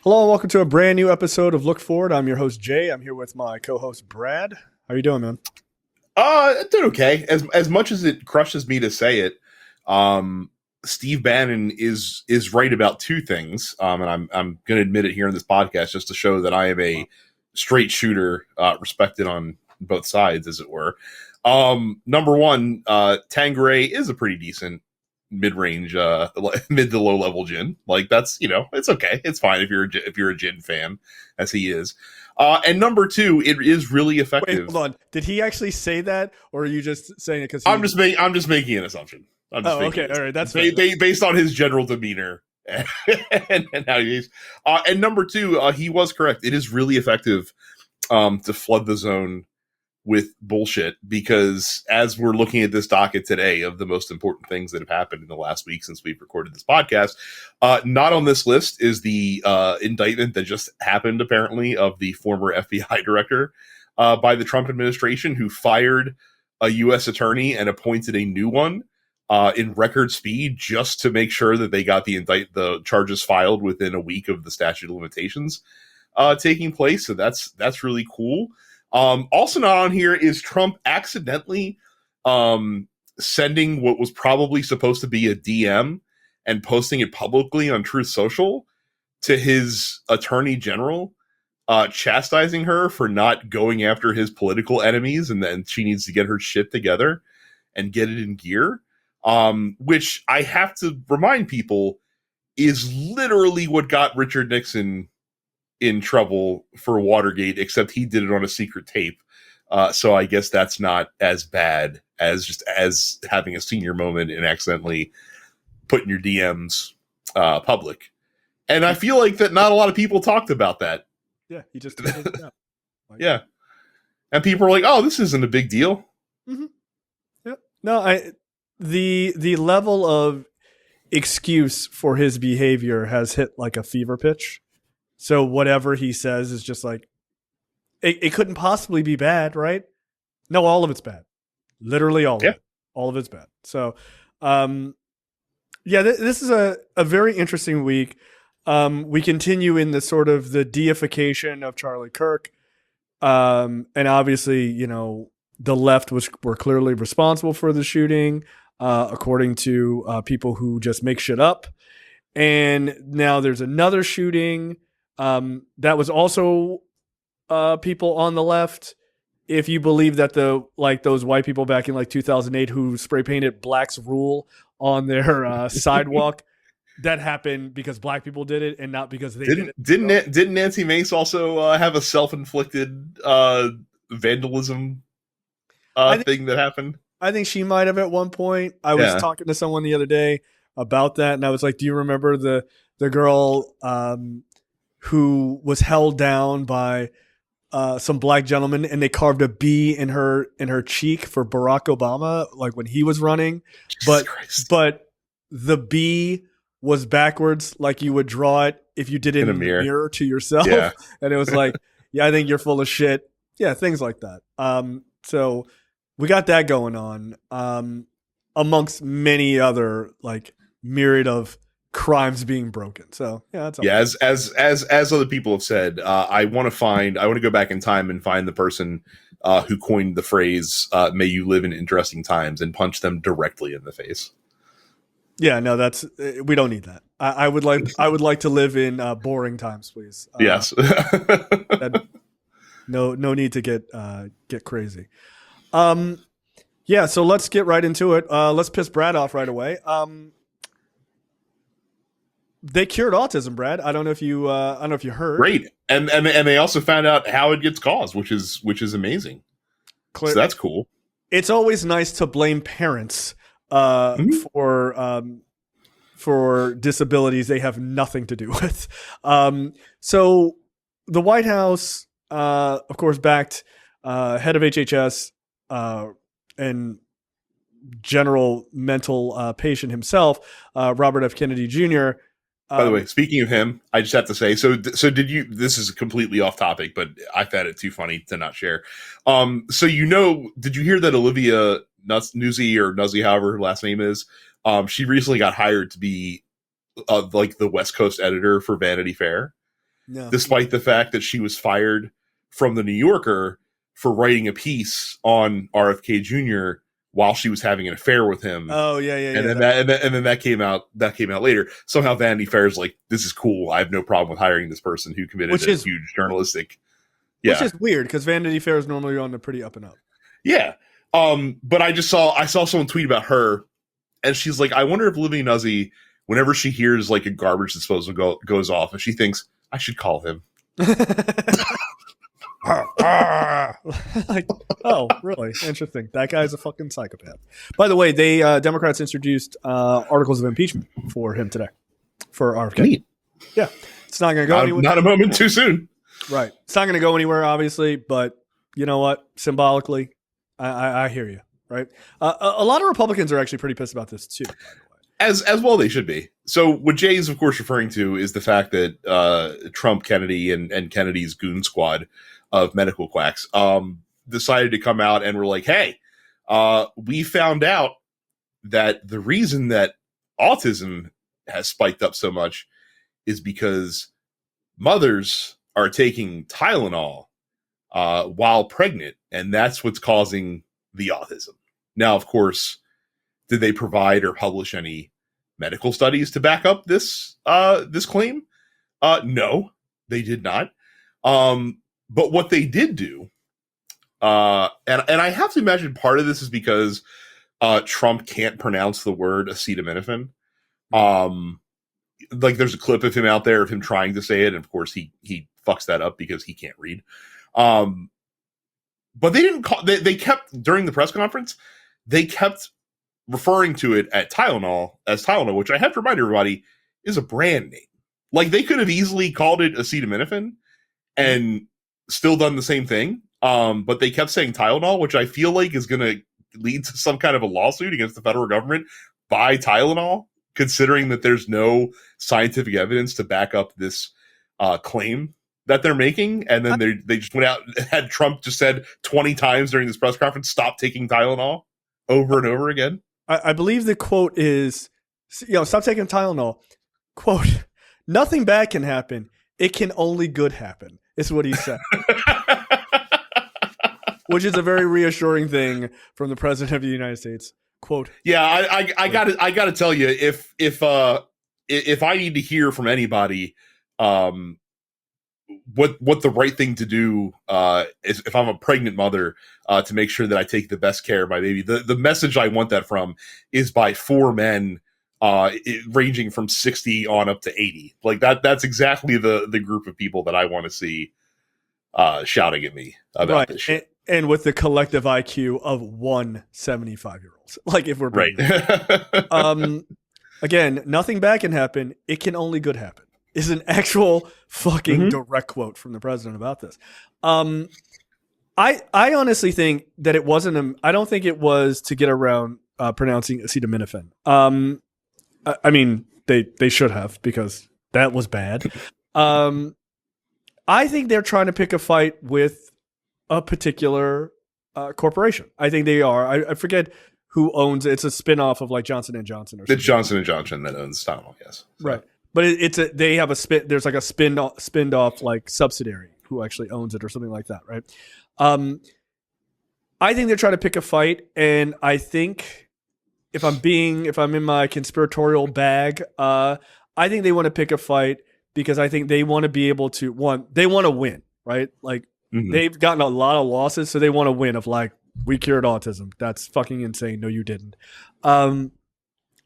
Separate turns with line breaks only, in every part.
Hello and welcome to a brand new episode of Look Forward. I'm your host Jay. I'm here with my co-host Brad. How you doing, man?
Doing okay. As much as it crushes me to say it, Steve Bannon is right about two things. And I'm going to admit it here in this podcast just to show that I am a straight shooter, respected on both sides, as it were. Number one, Tanqueray is a pretty decent mid-range, mid to low level gin. Like that's it's okay. It's fine if you're a gin fan, as he is. And number two, it is really effective.
Wait, hold on. Did he actually say that, or are you just saying it because
I'm just making an assumption.
Okay, all right, that's
based on his general demeanor and how he is. And number two, he was correct. It is really effective to flood the zone with bullshit, because as we're looking at this docket today of the most important things that have happened in the last week since we've recorded this podcast, not on this list is the indictment that just happened, apparently, of the former FBI director by the Trump administration, who fired a U.S. attorney and appointed a new one in record speed, just to make sure that they got the charges filed within a week of the statute of limitations taking place. So that's really cool. Also not on here is Trump accidentally sending what was probably supposed to be a DM and posting it publicly on Truth Social to his attorney general, chastising her for not going after his political enemies, and then she needs to get her shit together and get it in gear. Which I have to remind people is literally what got Richard Nixon in trouble for Watergate, except he did it on a secret tape. So I guess that's not as bad as having a senior moment and accidentally putting your DMs public. And I feel like that not a lot of people talked about that.
Yeah, he just tweeted it out.
Yeah. And people are like, oh, this isn't a big deal.
Mm-hmm. Yep. No, the level of excuse for his behavior has hit like a fever pitch. So whatever he says is just like, it couldn't possibly be bad, right? No, all of it's bad. Literally all of it. All of it's bad. So, this is a very interesting week. We continue in the sort of the deification of Charlie Kirk. And obviously, the left were clearly responsible for the shooting, according to people who just make shit up. And now there's another shooting. That was also people on the left. If you believe that those white people back in 2008 who spray painted "Blacks Rule" on their sidewalk, that happened because black people did it and not because they did it.
Didn't Nancy Mace also have a self-inflicted vandalism thing that happened?
I think she might have at one point. I was talking to someone the other day about that, and I was like, "Do you remember the girl who was held down by some black gentlemen, and they carved a B in her cheek for Barack Obama, like when he was running, but the B was backwards, like you would draw it if you did it in a mirror to yourself." Yeah. And it was like, yeah, I think you're full of shit. Yeah, things like that. So we got that going on, amongst many other myriad of crimes being broken. So that's all.
Yeah, as other people have said, I want to go back in time and find the person who coined the phrase "May you live in interesting times" and punch them directly in the face.
Yeah, no, we don't need that. I would like to live in boring times, please.
Yes.
No need to get crazy. So let's get right into it. Let's piss Brad off right away. They cured autism, Brad. I don't know if you heard.
Great, and they also found out how it gets caused, which is amazing. So that's cool.
It's always nice to blame parents for disabilities they have nothing to do with. So the White House, of course, backed head of HHS and general mental patient himself, Robert F. Kennedy Jr.
By the way, speaking of him, I just have to say, so did you, this is completely off topic, but I found it too funny to not share. Did you hear that Olivia Nuzzi, however her last name is, she recently got hired to be the West Coast editor for Vanity Fair?
No.
despite the fact that she was fired from the New Yorker for writing a piece on RFK Jr. while she was having an affair with him.
Oh yeah.
And then that came out later. Somehow Vanity Fair is like, this is cool. I have no problem with hiring this person who committed a huge journalistic.
Yeah. Which is weird because Vanity Fair is normally on the pretty up and up.
Yeah. But I saw someone tweet about her, and she's like, I wonder if Living Nuzzy, whenever she hears like a garbage disposal goes off, and she thinks I should call him.
Like, oh, really? Interesting. That guy's a fucking psychopath. By the way, they Democrats introduced articles of impeachment for him today for RFK.
Neat.
Yeah, it's not going to go anywhere.
Not a moment too soon.
Right. It's not going to go anywhere, obviously, but you know what? Symbolically, I hear you. Right. A lot of Republicans are actually pretty pissed about this too. By the way.
As well they should be. So what Jay is, of course, referring to is the fact that Trump, Kennedy, and Kennedy's goon squad of medical quacks decided to come out and were like, hey, we found out that the reason that autism has spiked up so much is because mothers are taking Tylenol while pregnant, and that's what's causing the autism. Now, of course, did they provide or publish any medical studies to back up this claim? No, they did not. But what they did do, and I have to imagine part of this is because Trump can't pronounce the word acetaminophen. Like there's a clip of him out there of him trying to say it, and of course he fucks that up because he can't read. But they didn't call. They kept during the press conference. They kept referring to it as Tylenol, which I have to remind everybody is a brand name. Like they could have easily called it acetaminophen and still done the same thing. But they kept saying Tylenol, which I feel like is going to lead to some kind of a lawsuit against the federal government by Tylenol, considering that there's no scientific evidence to back up this claim that they're making. And then they just went out and had Trump just said 20 times during this press conference, stop taking Tylenol over and over again.
I believe the quote is, stop taking Tylenol. Quote, nothing bad can happen. It can only good happen, is what he said. Which is a very reassuring thing from the president of the United States. Quote.
Yeah, I gotta tell you, if I need to hear from anybody, what the right thing to do is if I'm a pregnant mother to make sure that I take the best care of my baby. The message I want that from is by 4 men ranging from 60 on up to 80. Like that's exactly the group of people that I want to see shouting at me about this shit.
And with the collective IQ of 175-year-old. Like if we're
right.
Again, nothing bad can happen. It can only good happen. Is an actual fucking direct quote from the president about this. I honestly think that it wasn't. I don't think it was to get around pronouncing acetaminophen. I mean, they should have because that was bad. I think they're trying to pick a fight with a particular corporation. I think they are. I forget who owns it. It's a spinoff of like Johnson & Johnson or something.
It's Johnson & Johnson that owns Tylenol, yes. So.
Right. But they have there's like a spinned off like subsidiary who actually owns it or something like that, right? I think they're trying to pick a fight, and I think if I'm in my conspiratorial bag, I think they want to pick a fight because I think they want to be able to they want to win, right? Like they've gotten a lot of losses, so they want to win of like, we cured autism. That's fucking insane. No, you didn't.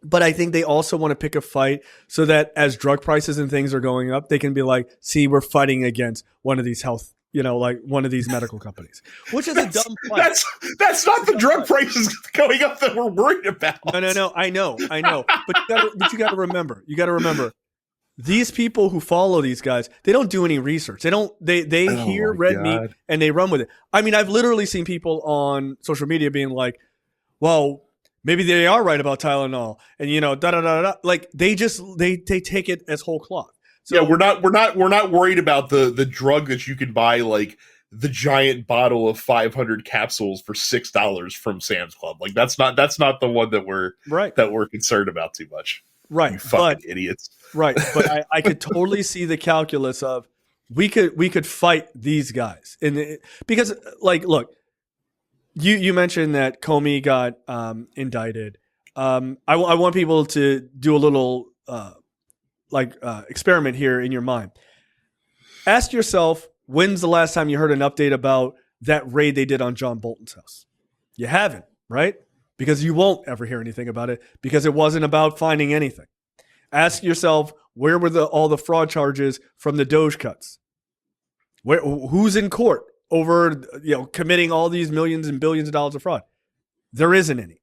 But I think they also want to pick a fight so that as drug prices and things are going up, they can be like, see, we're fighting against one of these like one of these medical companies, which is a dumb fight.
That's not the drug prices going up that we're worried about.
No. I know. But you got to remember, these people who follow these guys, they don't do any research. They hear red meat and they run with it. I mean, I've literally seen people on social media being like, well, maybe they are right about Tylenol, and like they take it as whole cloth. So,
yeah, we're not worried about the drug that you can buy, like the giant bottle of 500 capsules for $6 from Sam's Club. Like that's not the one that we're concerned about too much.
Right,
you fucking idiots.
Right, but I could totally see the calculus of we could fight these guys because like, look, you mentioned that Comey got indicted. I want people to do a little experiment here in your mind. Ask yourself, when's the last time you heard an update about that raid they did on John Bolton's house? You haven't, right? Because you won't ever hear anything about it because it wasn't about finding anything. Ask yourself, where were all the fraud charges from the Doge cuts? Who's in court over committing all these millions and billions of dollars of fraud? There isn't any.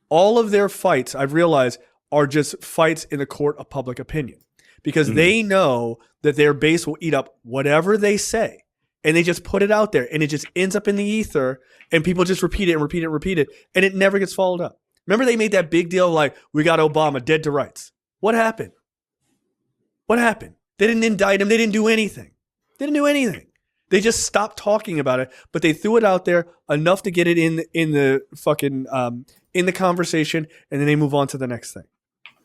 All of their fights, I've realized, are just fights in a court of public opinion because they know that their base will eat up whatever they say, and they just put it out there, and it just ends up in the ether, and people just repeat it and repeat it and repeat it, and it never gets followed up. Remember they made that big deal like, we got Obama dead to rights. What happened? What happened? They didn't indict him. They didn't do anything. They just stopped talking about it, but they threw it out there enough to get it in the fucking in the conversation, and then they move on to the next thing.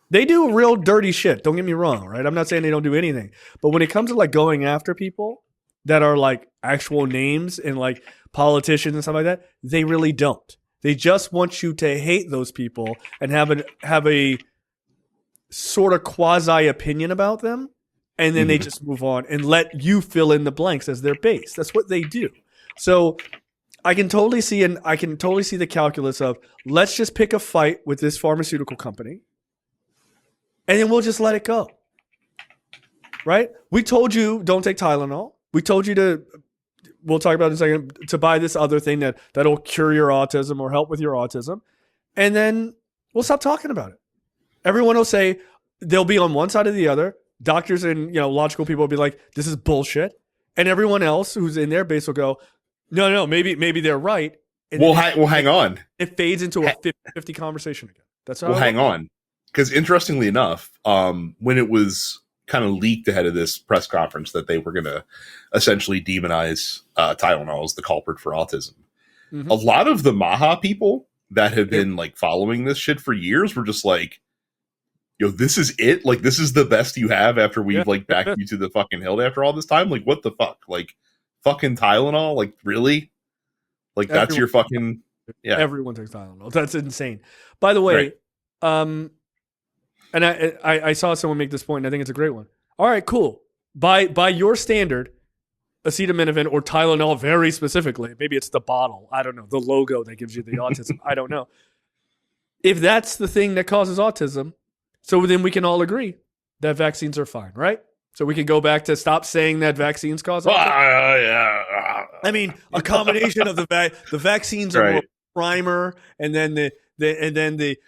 They do real dirty shit. Don't get me wrong, right? I'm not saying they don't do anything, but when it comes to like going after people that are like actual names and like politicians and stuff like that, they really don't. They just want you to hate those people and have a sort of quasi opinion about them. And then they just move on and let you fill in the blanks as their base. That's what they do. So I can totally see the calculus of, let's just pick a fight with this pharmaceutical company and then we'll just let it go. Right? We told you don't take Tylenol. We told you we'll talk about it in a second, to buy this other thing that'll cure your autism or help with your autism. And then we'll stop talking about it. Everyone will say, they'll be on one side or the other. Doctors and logical people will be like, this is bullshit. And everyone else who's in their base will go, no, maybe they're right. And
we'll hang on.
It fades into a 50-50 conversation again. That's how
hang on. Because interestingly enough, when it was kind of leaked ahead of this press conference that they were going to essentially demonize Tylenol as the culprit for autism, a lot of the Maha people that have been like following this shit for years were just like, this is it? Like, this is the best you have after we've backed you to the fucking hill after all this time? Like, what the fuck? Like, fucking Tylenol? Like, really? Like, that's your fucking... Yeah.
Everyone takes Tylenol. That's insane. By the way, and I saw someone make this point, and I think it's a great one. All right, cool. By your standard, acetaminophen or Tylenol very specifically, maybe it's the bottle, I don't know, the logo that gives you the autism, I don't know. If that's the thing that causes autism, so then we can all agree that vaccines are fine, right? So we can go back to stop saying that vaccines cause autism. I mean, a combination of the vaccines are more primer, and then the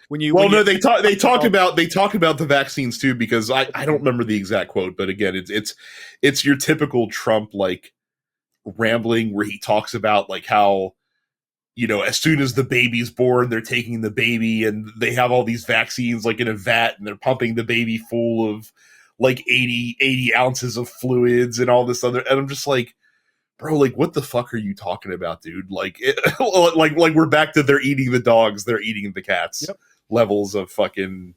when you
they talk about the vaccines too, because I don't remember the exact quote, but again, it's your typical Trump like rambling where he talks about like how, as soon as the baby's born, they're taking the baby and they have all these vaccines like in a vat and they're pumping the baby full of like 80 ounces of fluids and all this other. And I'm just like, bro, like, what the fuck are you talking about, dude? Like, like we're back to they're eating the dogs, they're eating the cats levels of fucking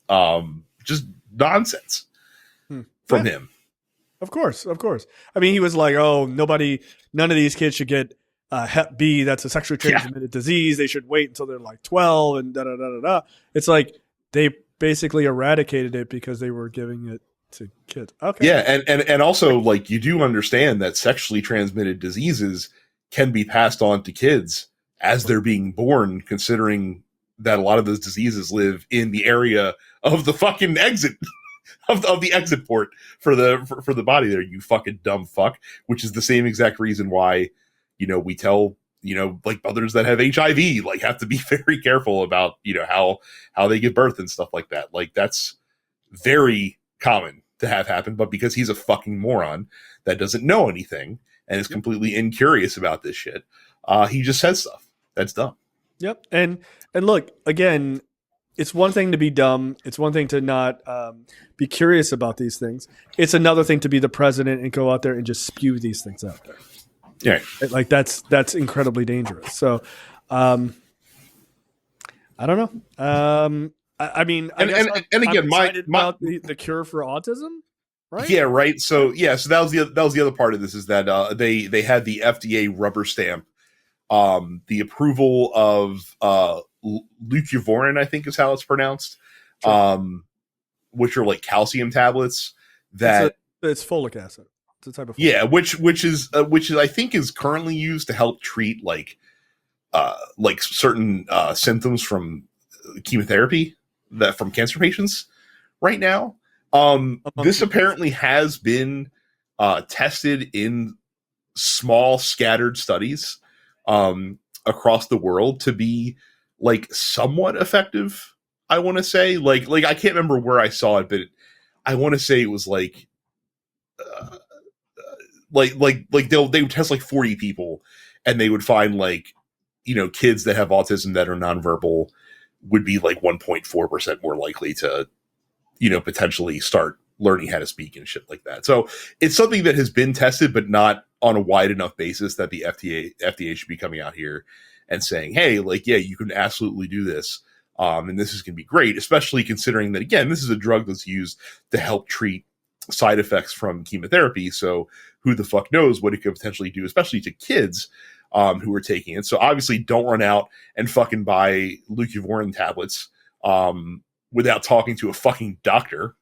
just nonsense from him.
Of course. I mean, he was like, oh, none of these kids should get Hep B, that's a sexually transmitted disease. They should wait until they're like 12 and da-da-da-da-da. It's like they basically eradicated it because they were giving it to kids. Okay.
Yeah, and also, like, you do understand that sexually transmitted diseases can be passed on to kids as they're being born, considering that a lot of those diseases live in the area of the fucking exit of the exit port for the body there, you fucking dumb fuck, which is the same exact reason why we tell, like mothers that have HIV, like have to be very careful about, how they give birth and stuff like that. Like that's very common to have happen, but because he's a fucking moron that doesn't know anything and is completely incurious about this shit, he just says stuff that's dumb.
Yep. And look, again, it's one thing to be dumb. It's one thing to not be curious about these things. It's another thing to be the president and go out there and just spew these things out there.
Yeah,
like that's incredibly dangerous. So, I don't know. I mean,
and again,
about the cure for autism. right?
Yeah, right. So so that was the other part of this, is that they had the FDA rubber stamp the approval of leucovorin, I think is how it's pronounced,
Sure.
which are like calcium tablets that
It's folic acid. It's a type of
yeah, which is I think is currently used to help treat like certain symptoms from chemotherapy that from cancer patients right now. This apparently has been tested in small scattered studies across the world to be like somewhat effective. I want to say like I can't remember where I saw it, but I want to say it was uh, they would test like 40 people, and they would find like kids that have autism that are nonverbal would be like 1.4% more likely to potentially start learning how to speak and shit like that. So it's something that has been tested, but not on a wide enough basis that the FDA should be coming out here and saying, hey, like, yeah, you can absolutely do this. And this is going to be great, especially considering that, again, this is a drug that's used to help treat side effects from chemotherapy. So who the fuck knows what it could potentially do, especially to kids who are taking it. So obviously don't run out and fucking buy leucovorin tablets without talking to a fucking doctor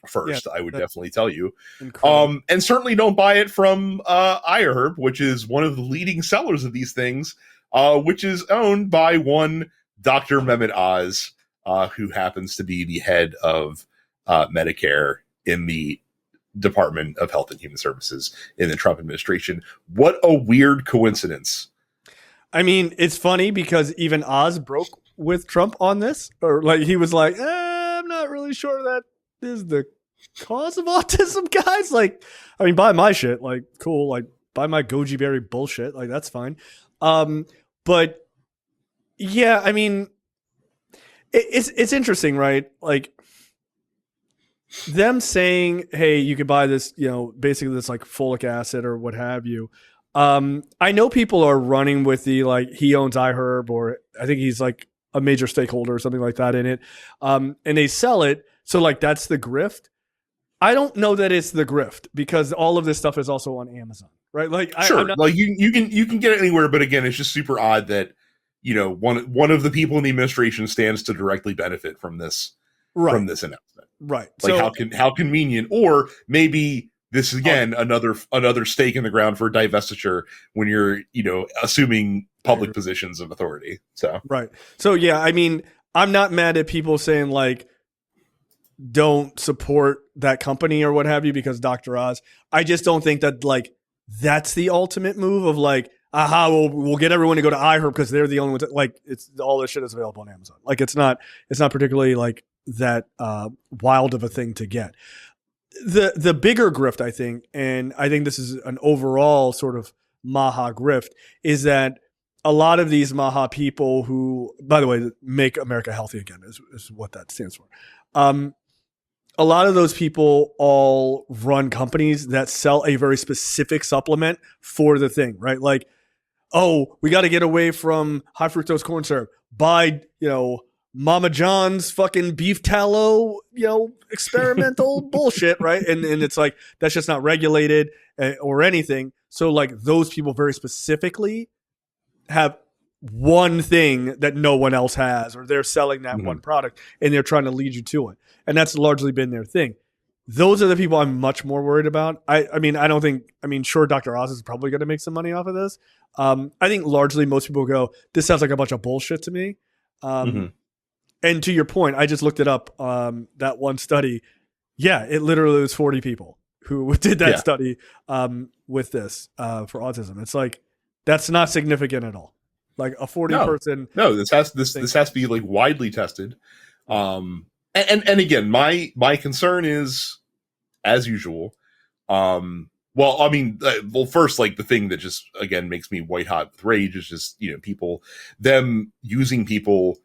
first. I would definitely tell you. And certainly don't buy it from iHerb, which is one of the leading sellers of these things, which is owned by one Dr. Mehmet Oz, who happens to be the head of Medicare in the Department of Health and Human Services in the Trump administration. What a weird coincidence.
I mean, it's funny because even Oz broke with Trump on this, or like he was like, I'm not really sure that is the cause of autism, guys. Like, I mean, buy my shit, like, cool, like, buy my goji berry bullshit, like, that's fine. But yeah, I mean, it's interesting, right? Like, them saying, hey, you could buy this, basically this like folic acid or what have you. I know people are running with the like he owns iHerb, or I think he's like a major stakeholder or something like that in it. And they sell it. So like that's the grift. I don't know that it's the grift because all of this stuff is also on Amazon, right? Like
sure, like you can get it anywhere, but again, it's just super odd that one of the people in the administration stands to directly benefit from this from this announcement.
Right.
Like how convenient, or maybe this is again another stake in the ground for divestiture when you're assuming public positions of authority. So
right. So yeah, I mean, I'm not mad at people saying like don't support that company or what have you because Dr. Oz. I just don't think that like that's the ultimate move of like, aha, we'll get everyone to go to iHerb because they're the only ones that, like it's all this shit is available on Amazon. Like it's not particularly like that wild of a thing to get. The bigger grift, I think, and I think this is an overall sort of Maha grift, is that a lot of these Maha people who, by the way, make America healthy again is what that stands for. A lot of those people all run companies that sell a very specific supplement for the thing, right? Like, oh, we got to get away from high fructose corn syrup. Buy, Mama John's fucking beef tallow, experimental bullshit, right? And it's like, that's just not regulated or anything. So like those people very specifically have one thing that no one else has, or they're selling that one product and they're trying to lead you to it. And that's largely been their thing. Those are the people I'm much more worried about. I mean, sure, Dr. Oz is probably going to make some money off of this. I think largely most people go, this sounds like a bunch of bullshit to me. And to your point, I just looked it up. That one study, yeah, it literally was 40 people who did that study with this for autism. It's like, that's not significant at all. Like a 40 person.
No, this has to be like widely tested. And again, my concern is, as usual, well, I mean, first, like the thing that just again makes me white hot with rage is just them using people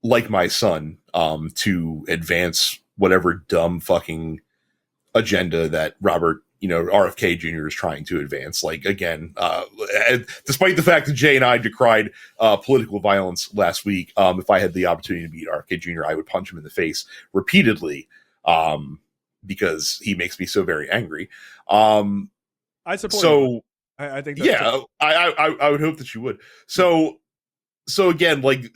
like my son to advance whatever dumb fucking agenda that Robert RFK Jr. is trying to advance. Like, again, despite the fact that Jay and I decried political violence last week, if I had the opportunity to beat RFK Jr., I would punch him in the face repeatedly. because he makes me so very angry.
I support. So I think that's
yeah, I would hope that you would. So again, like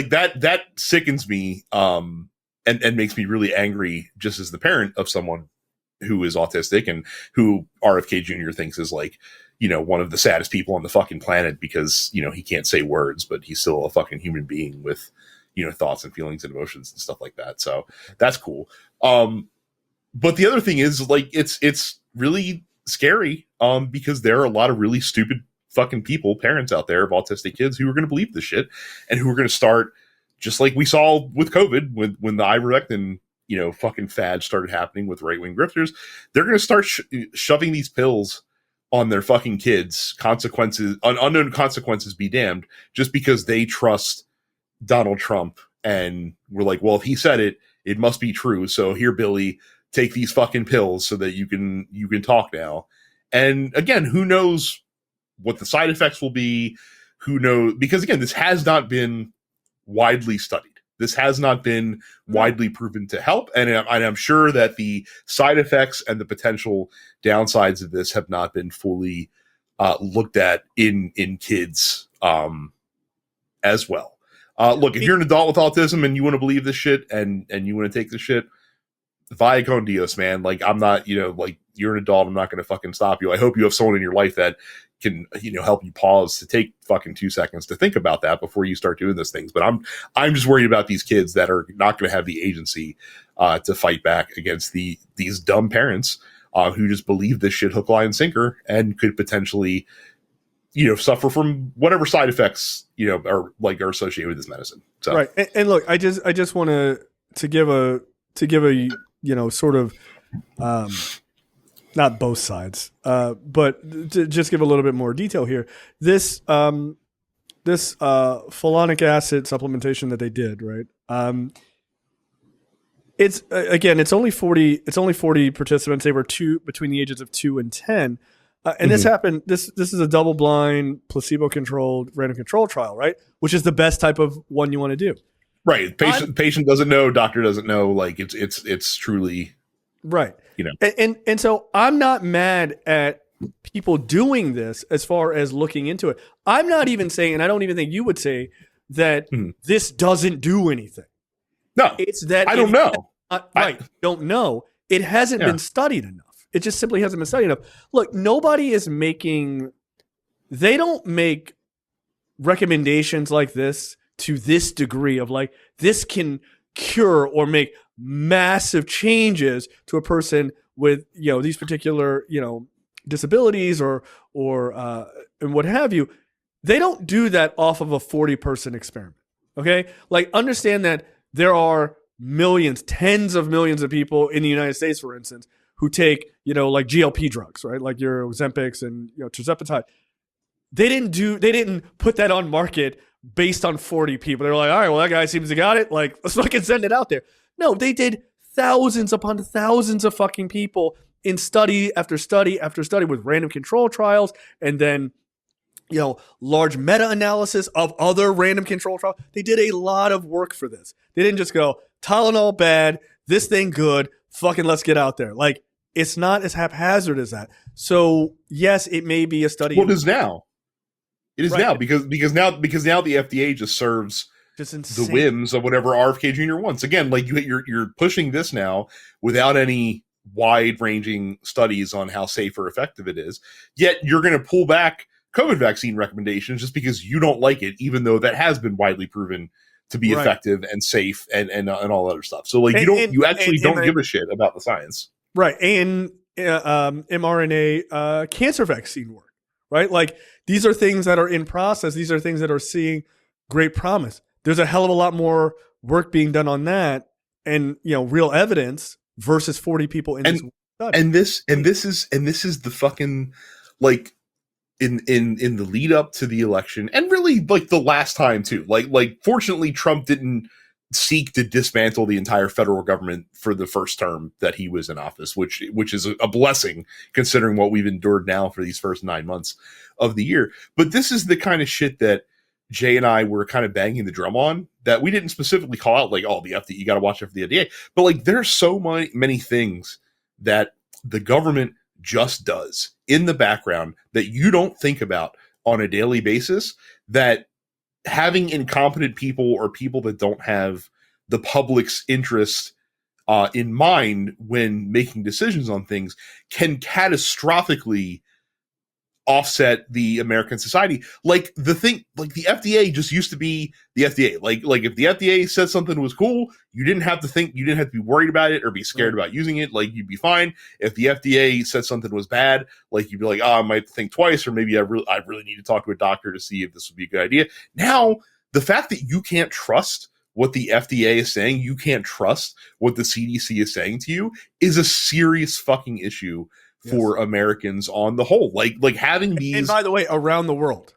that sickens me, and makes me really angry just as the parent of someone who is autistic and who RFK Jr. thinks is like, one of the saddest people on the fucking planet because, he can't say words, but he's still a fucking human being with, thoughts and feelings and emotions and stuff like that. So that's cool. But the other thing is like, it's really scary, because there are a lot of really stupid fucking people, parents out there of autistic kids who are going to believe this shit and who are going to start, just like we saw with COVID, when the ivermectin, fucking fad started happening with right-wing grifters. They're going to start shoving these pills on their fucking kids, unknown consequences be damned, just because they trust Donald Trump and we're like, well, if he said it, it must be true. So here, Billy, take these fucking pills so that you can talk now. And again, who knows what the side effects will be? Who knows? Because again, this has not been widely studied. This has not been widely proven to help. And I'm sure that the side effects and the potential downsides of this have not been fully looked at in kids as well. Look, if you're an adult with autism and you want to believe this shit and you want to take this shit, vaya con Dios, man. Like, I'm not, like, you're an adult. I'm not going to fucking stop you. I hope you have someone in your life that can, help you pause to take fucking 2 seconds to think about that before you start doing these things. But I'm just worried about these kids that are not going to have the agency to fight back against these dumb parents who just believe this shit hook, line, and sinker and could potentially, suffer from whatever side effects, are associated with this medicine. So.
Right. And look, I just want to give a sort of, not both sides, but to just give a little bit more detail here. This fulonic acid supplementation that they did, right? It's only 40 participants. They were between the ages of 2 and 10. And this happened. This is a double-blind, placebo-controlled, random control trial, right? Which is the best type of one you want to do.
Right. Patient doesn't know. Doctor doesn't know. Like it's truly
right. And so I'm not mad at people doing this as far as looking into it. I'm not even saying, and I don't even think you would say that this doesn't do anything.
No,
it's that
I don't know.
Don't know. It hasn't been studied enough. It just simply hasn't been studied enough. Look, they don't make recommendations like this to this degree of like, this can cure or make massive changes to a person with, these particular, disabilities or and what have you. They don't do that off of a 40-person experiment. Okay. Like, understand that there are millions, tens of millions of people in the United States, for instance, who take, like GLP drugs, right? Like your Ozempics and, tirzepatide. They didn't put that on market based on 40 people. They're like, all right, well, that guy seems to got it. Like, let's fucking send it out there. No, they did thousands upon thousands of fucking people in study after study after study with random control trials, and then, large meta-analysis of other random control trials. They did a lot of work for this. They didn't just go, Tylenol bad, this thing good, fucking let's get out there. Like, it's not as haphazard as that. So yes, it may be a study.
Well, it is now. It is now because now the FDA just serves the whims of whatever RFK Jr. wants. Again, like you're pushing this now without any wide-ranging studies on how safe or effective it is. Yet you're going to pull back COVID vaccine recommendations just because you don't like it, even though that has been widely proven to be effective and safe and all other stuff. So like you actually don't give a shit about the science.
Right. And mRNA cancer vaccine work, right? Like, these are things that are in process. These are things that are seeing great promise. There's a hell of a lot more work being done on that and, real evidence versus 40 people in this study.
And this is the fucking, like, in the lead up to the election, and really like the last time too. Like fortunately Trump didn't seek to dismantle the entire federal government for the first term that he was in office, which is a blessing considering what we've endured now for these first 9 months of the year. But this is the kind of shit that Jay and I were kind of banging the drum on, that we didn't specifically call out like, oh, the FDA, you got to watch out for the FDA. But like, there's so many things that the government just does in the background that you don't think about on a daily basis, that having incompetent people or people that don't have the public's interest in mind when making decisions on things can catastrophically offset the American society. Like the FDA just used to be the FDA. Like if the FDA said something was cool, you didn't have to be worried about it or be scared about using it. Like you'd be fine. If the FDA said something was bad, like you'd be like, oh, I might think twice, or maybe I really need to talk to a doctor to see if this would be a good idea. Now, the fact that you can't trust what the FDA is saying, you can't trust what the CDC is saying to you, is a serious fucking issue for Americans on the whole. Like having these,
and by the way, around the world,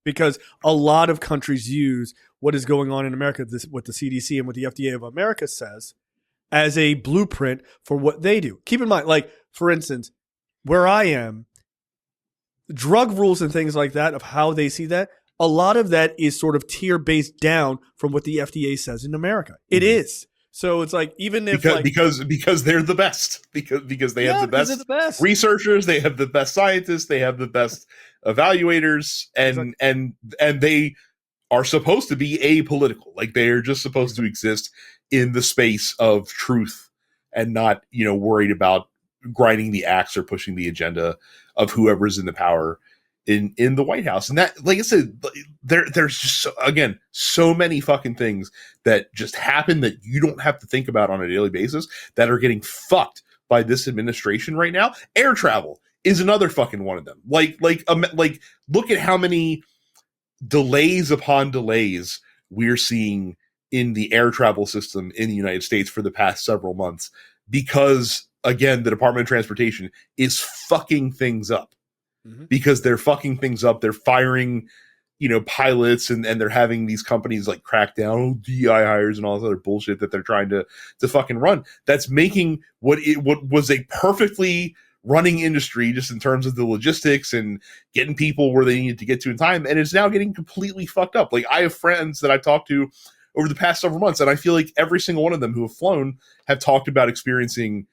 because a lot of countries use what is going on in America, what the CDC and what the FDA of America says, as a blueprint for what they do. Keep in mind, like for instance, where I am, drug rules and things like that, of how they see that, a lot of that is sort of tier based down from what the FDA says in America. It is. So it's like, even if
because they're the best, because they have the best researchers, they have the best scientists, they have the best evaluators, and they are supposed to be apolitical. Like they are just supposed to exist in the space of truth and not, worried about grinding the axe or pushing the agenda of whoever's in the power in the White House. And that, like I said, there's just so many fucking things that just happen that you don't have to think about on a daily basis that are getting fucked by this administration right now. Air travel is another fucking one of them. Like look at how many delays upon delays we're seeing in the air travel system in the United States for the past several months, because again, the Department of Transportation is fucking things up. Because they're fucking things up. They're firing, pilots, and they're having these companies like crack down DI hires and all this other bullshit that they're trying to fucking run. That's making what was a perfectly running industry, just in terms of the logistics and getting people where they needed to get to in time, and it's now getting completely fucked up. Like I have friends that I've talked to over the past several months, and I feel like every single one of them who have flown have talked about experiencing,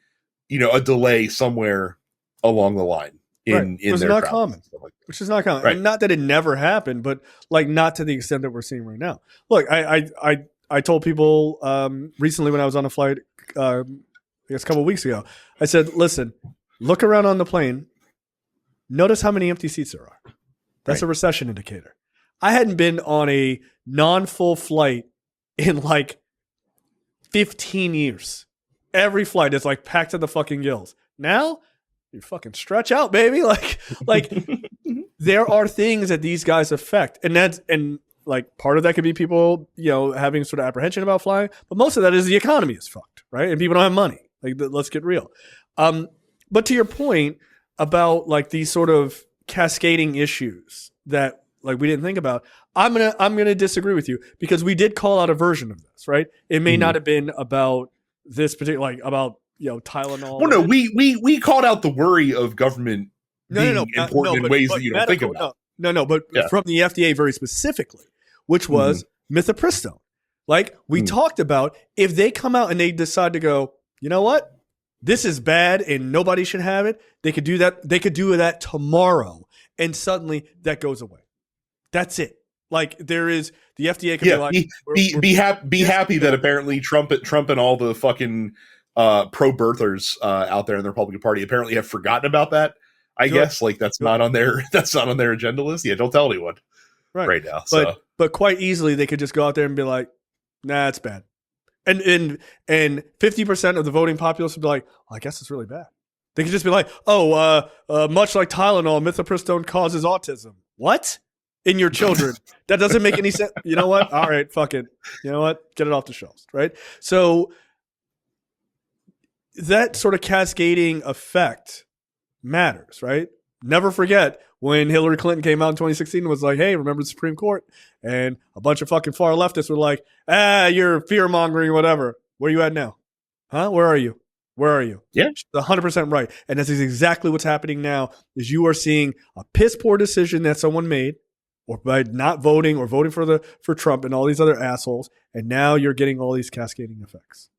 a delay somewhere along the line. Which is not common.
Right. And not that it never happened, but like not to the extent that we're seeing right now. Look, I told people recently when I was on a flight, I guess a couple of weeks ago, I said, listen, look around on the plane, notice how many empty seats there are. That's a recession indicator. I hadn't been on a non-full flight in like 15 years. Every flight is like packed to the fucking gills. Now, you fucking stretch out, baby. Like there are things that these guys affect. And like part of that could be people, having sort of apprehension about flying, but most of that is the economy is fucked, right? And people don't have money. Like let's get real. But to your point about like these sort of cascading issues that like we didn't think about, I'm gonna disagree with you, because we did call out a version of this, right? It may not have been about this particular, like about Tylenol.
Well, no, we called out the worry of government being important in ways that you don't think about.
But from the FDA very specifically, which was mifepristone. Like we talked about, if they come out and they decide to go, you know what, this is bad and nobody should have it, they could do that. They could do that tomorrow, and suddenly that goes away. That's it. Like there is the FDA could
be like, be happy that apparently Trump and all the fucking pro-birthers out there in the Republican Party apparently have forgotten about that. I guess like that's not on their agenda list. Yeah, don't tell anyone right now.
But quite easily they could just go out there and be like, nah, it's bad. And 50% of the voting populace would be like, well, I guess it's really bad. They could just be like, much like Tylenol, mifepristone causes autism. What? In your children. That doesn't make any sense. You know what? All right, fuck it. You know what? Get it off the shelves, right? So that sort of cascading effect matters, right? Never forget when Hillary Clinton came out in 2016 and was like, hey, remember the Supreme Court? And a bunch of fucking far leftists were like, you're fear-mongering, whatever. Where are you at now? Huh? Where are you? Yeah. 100% right. And that's exactly what's happening now, is you are seeing a piss-poor decision that someone made, or by not voting or voting for Trump and all these other assholes, and now you're getting all these cascading effects.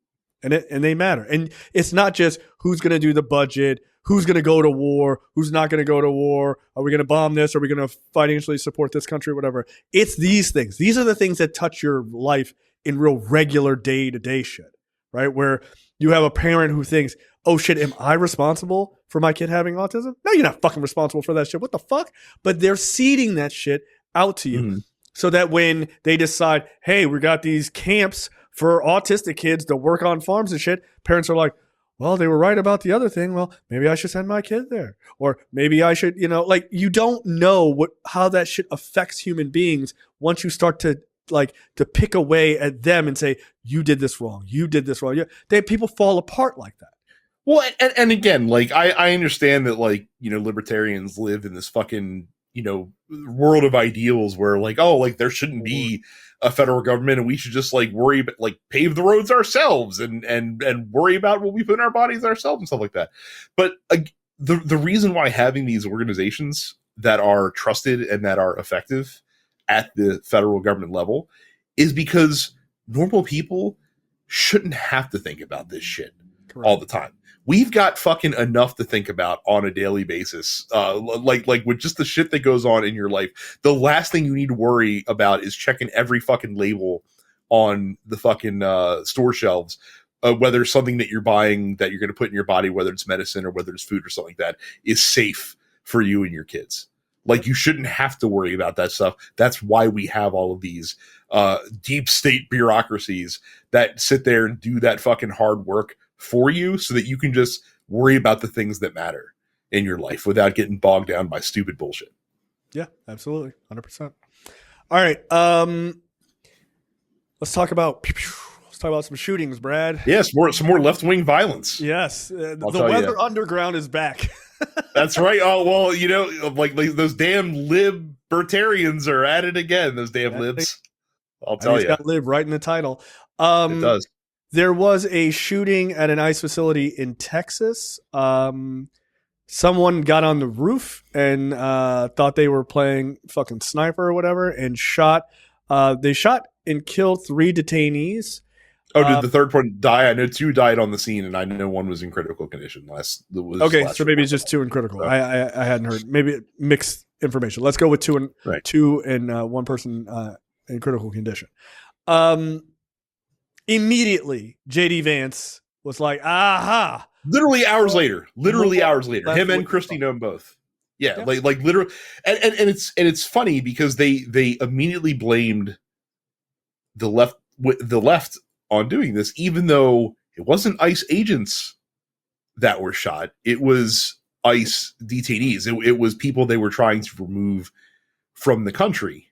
and they matter. And it's not just who's going to do the budget, who's going to go to war, who's not going to go to war. Are we going to bomb this? Are we going to financially support this country? Whatever. It's these things. These are the things that touch your life in real regular day-to-day shit, right? Where you have a parent who thinks, oh shit, am I responsible for my kid having autism? No, you're not fucking responsible for that shit. What the fuck? But they're seeding that shit out to you so that when they decide, hey, we got these camps for autistic kids to work on farms and shit, parents are like, well, they were right about the other thing. Well, maybe I should send my kid there. Or maybe I should, like, you don't know how that shit affects human beings once you start to pick away at them and say, you did this wrong. You did this wrong. People fall apart like that.
Well, and again, like, I understand that, like, libertarians live in this fucking, world of ideals where, like, oh, like, there shouldn't be a federal government and we should just, like, worry about, like, pave the roads ourselves and worry about what we put in our bodies ourselves and stuff like that. But the reason why having these organizations that are trusted and that are effective at the federal government level is because normal people shouldn't have to think about this shit all the time. We've got fucking enough to think about on a daily basis. Like with just the shit that goes on in your life, the last thing you need to worry about is checking every fucking label on the fucking store shelves, whether something that you're buying that you're going to put in your body, whether it's medicine or whether it's food or something like that, is safe for you and your kids. Like, you shouldn't have to worry about that stuff. That's why we have all of these deep state bureaucracies that sit there and do that fucking hard work for you so that you can just worry about the things that matter in your life without getting bogged down by stupid bullshit.
Yeah, absolutely. 100%. All right. Let's talk about some shootings, Brad.
Yes, some more left-wing violence.
Yes. The weather underground is back.
That's right. Oh, well, like those damn libertarians are at it again. Those damn libs. I'll tell you. It's
got lib right in the title.
It does.
There was a shooting at an ICE facility in Texas. Someone got on the roof and thought they were playing fucking sniper or whatever and shot. They shot and killed 3 detainees.
Oh, did the third one die? I know 2 died on the scene, and I know 1 was in critical condition.
So maybe it's just 2 in critical. I hadn't heard. Maybe mixed information. Let's go with 2 and 1 person in critical condition. Immediately, JD Vance was like, aha.
Literally hours later. Him and Christie know them both. Yeah. Like literally. And it's funny because they immediately blamed the left on doing this, even though it wasn't ICE agents that were shot. It was ICE detainees. It was people they were trying to remove from the country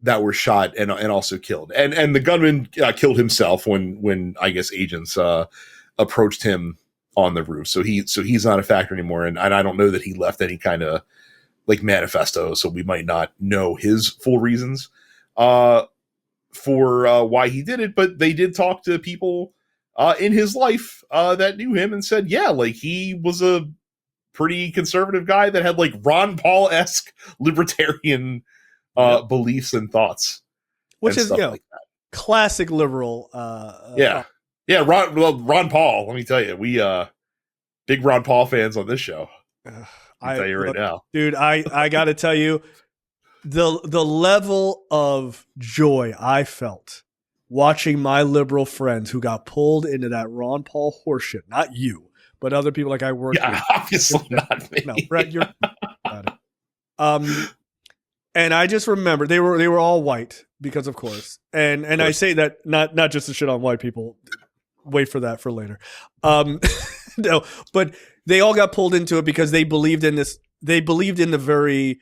that were shot and also killed. And the gunman killed himself when I guess agents approached him on the roof. So he's not a factor anymore. And I don't know that he left any kind of like manifesto. So we might not know his full reasons for why he did it. But they did talk to people in his life that knew him and said, yeah, like he was a pretty conservative guy that had like Ron Paul-esque libertarian beliefs and thoughts,
which is like classic liberal.
Ron Paul. Let me tell you, we big Ron Paul fans on this show. I tell you right now,
dude. I got to tell you, the level of joy I felt watching my liberal friends who got pulled into that Ron Paul horseshit. Not you, but other people like I worked with.
Obviously not me.
No, Brett, you're. And I just remember they were all white because of course. And I say that not just to shit on white people. Wait for that for later. No, but they all got pulled into it because they believed in this. They believed in the very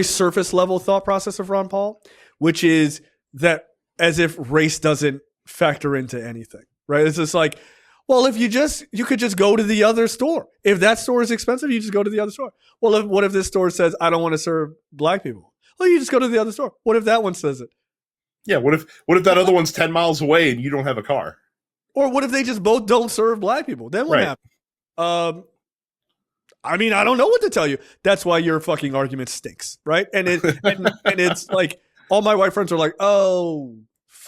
surface level thought process of Ron Paul, which is that as if race doesn't factor into anything, right? It's just like, well, if you could just go to the other store. If that store is expensive, you just go to the other store. Well, what if this store says, I don't want to serve black people? Well, you just go to the other store. What if that one says it?
Yeah. What if that other one's 10 miles away and you don't have a car?
Or what if they just both don't serve black people? Then what happens? I mean, I don't know what to tell you. That's why your fucking argument stinks, right? And it's like all my white friends are like, oh,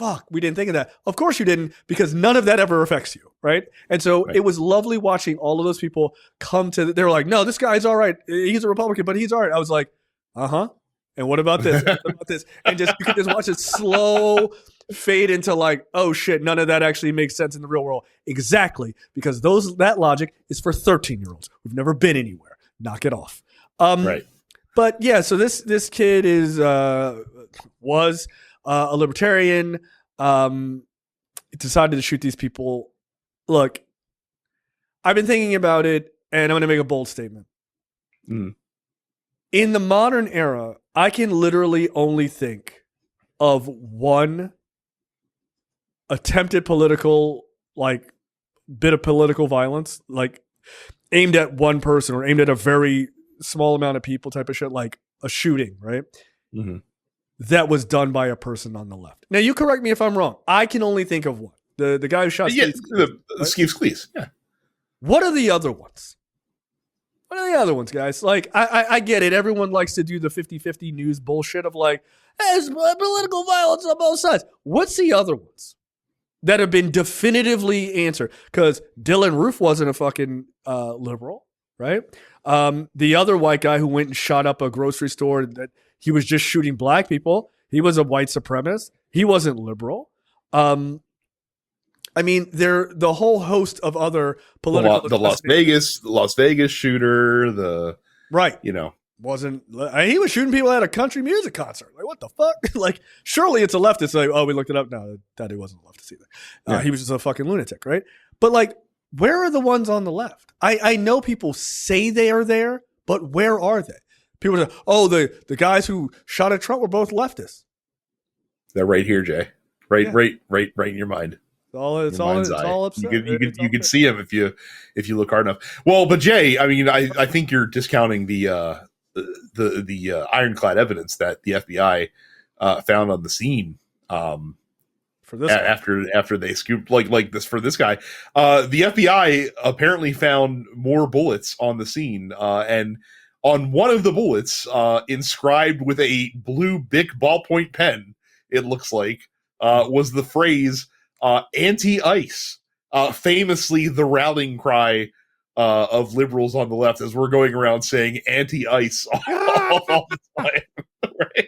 fuck, we didn't think of that. Of course you didn't, because none of that ever affects you, right? And so it was lovely watching all of those people come to, they were like, no, this guy's all right. He's a Republican, but he's all right. I was like, uh-huh. And what about this? And what about this? And just, you could just watch it slow fade into like, oh shit, none of that actually makes sense in the real world. Exactly. Because that logic is for 13-year-olds who've never been anywhere. Knock it off.
Right.
But yeah, so this kid was a libertarian, decided to shoot these people. Look, I've been thinking about it, and I'm going to make a bold statement.
Mm.
In the modern era, I can literally only think of one attempted political, like, bit of political violence, like aimed at one person or aimed at a very small amount of people type of shit, like a shooting, right?
Mm-hmm.
That was done by a person on the left. Now, you correct me if I'm wrong. I can only think of one. The guy who shot
Steve
Scalise.
Yeah.
What are the other ones? What are the other ones, guys? Like, I get it. Everyone likes to do the 50-50 news bullshit of like, there's political violence on both sides. What's the other ones that have been definitively answered? Because Dylan Roof wasn't a fucking liberal, right? The other white guy who went and shot up a grocery store that he was just shooting black people, he was a white supremacist. He wasn't liberal. I mean, the whole host of other political
the Las Vegas shooter,
right,
wasn't
he was shooting people at a country music concert. Like, what the fuck? Like, surely it's a leftist. Like, oh, we looked it up. No, that he wasn't a leftist either. He was just a fucking lunatic, right? But like, where are the ones on the left? I know people say they are there, but where are they? People say, oh, the guys who shot at Trump were both leftists.
They're right here, Jay. Right in your mind.
It's all upset.
You can see him if you look hard enough. Well, but Jay, I mean, I think you're discounting the ironclad evidence that the FBI found on the scene.
For this
after they scooped like this for this guy, the FBI apparently found more bullets on the scene, and on one of the bullets, inscribed with a blue Bic ballpoint pen, it looks like, was the phrase "anti-ICE," famously the rallying cry of liberals on the left as we're going around saying "anti-ICE" all the time, right?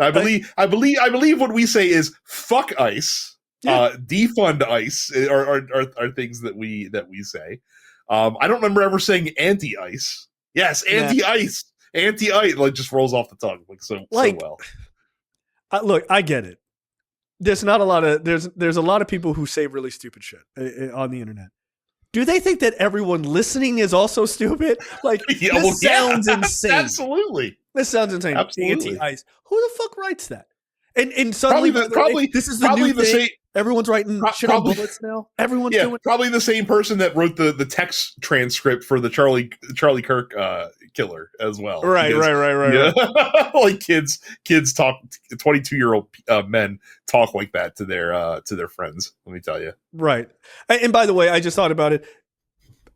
I believe what we say is "fuck ICE," defund ICE are things that we say. I don't remember ever saying "anti-ICE." Yes, anti-ICE, anti-ICE. Like, just rolls off the tongue so well.
Look, I get it. There's not a lot of there's a lot of people who say really stupid shit on the internet. Do they think that everyone listening is also stupid? Like, this sounds insane.
Absolutely.
This sounds insane.
Absolutely.
Anti-ICE. Who the fuck writes that? And suddenly, this is the new thing.
Same,
everyone's writing shit on bullets now. Everyone's doing
probably the same person that wrote the text transcript for the Charlie Kirk killer as well.
Right.
Like kids talk, 22-year-old men talk like that to their friends. Let me tell you.
Right. And by the way, I just thought about it.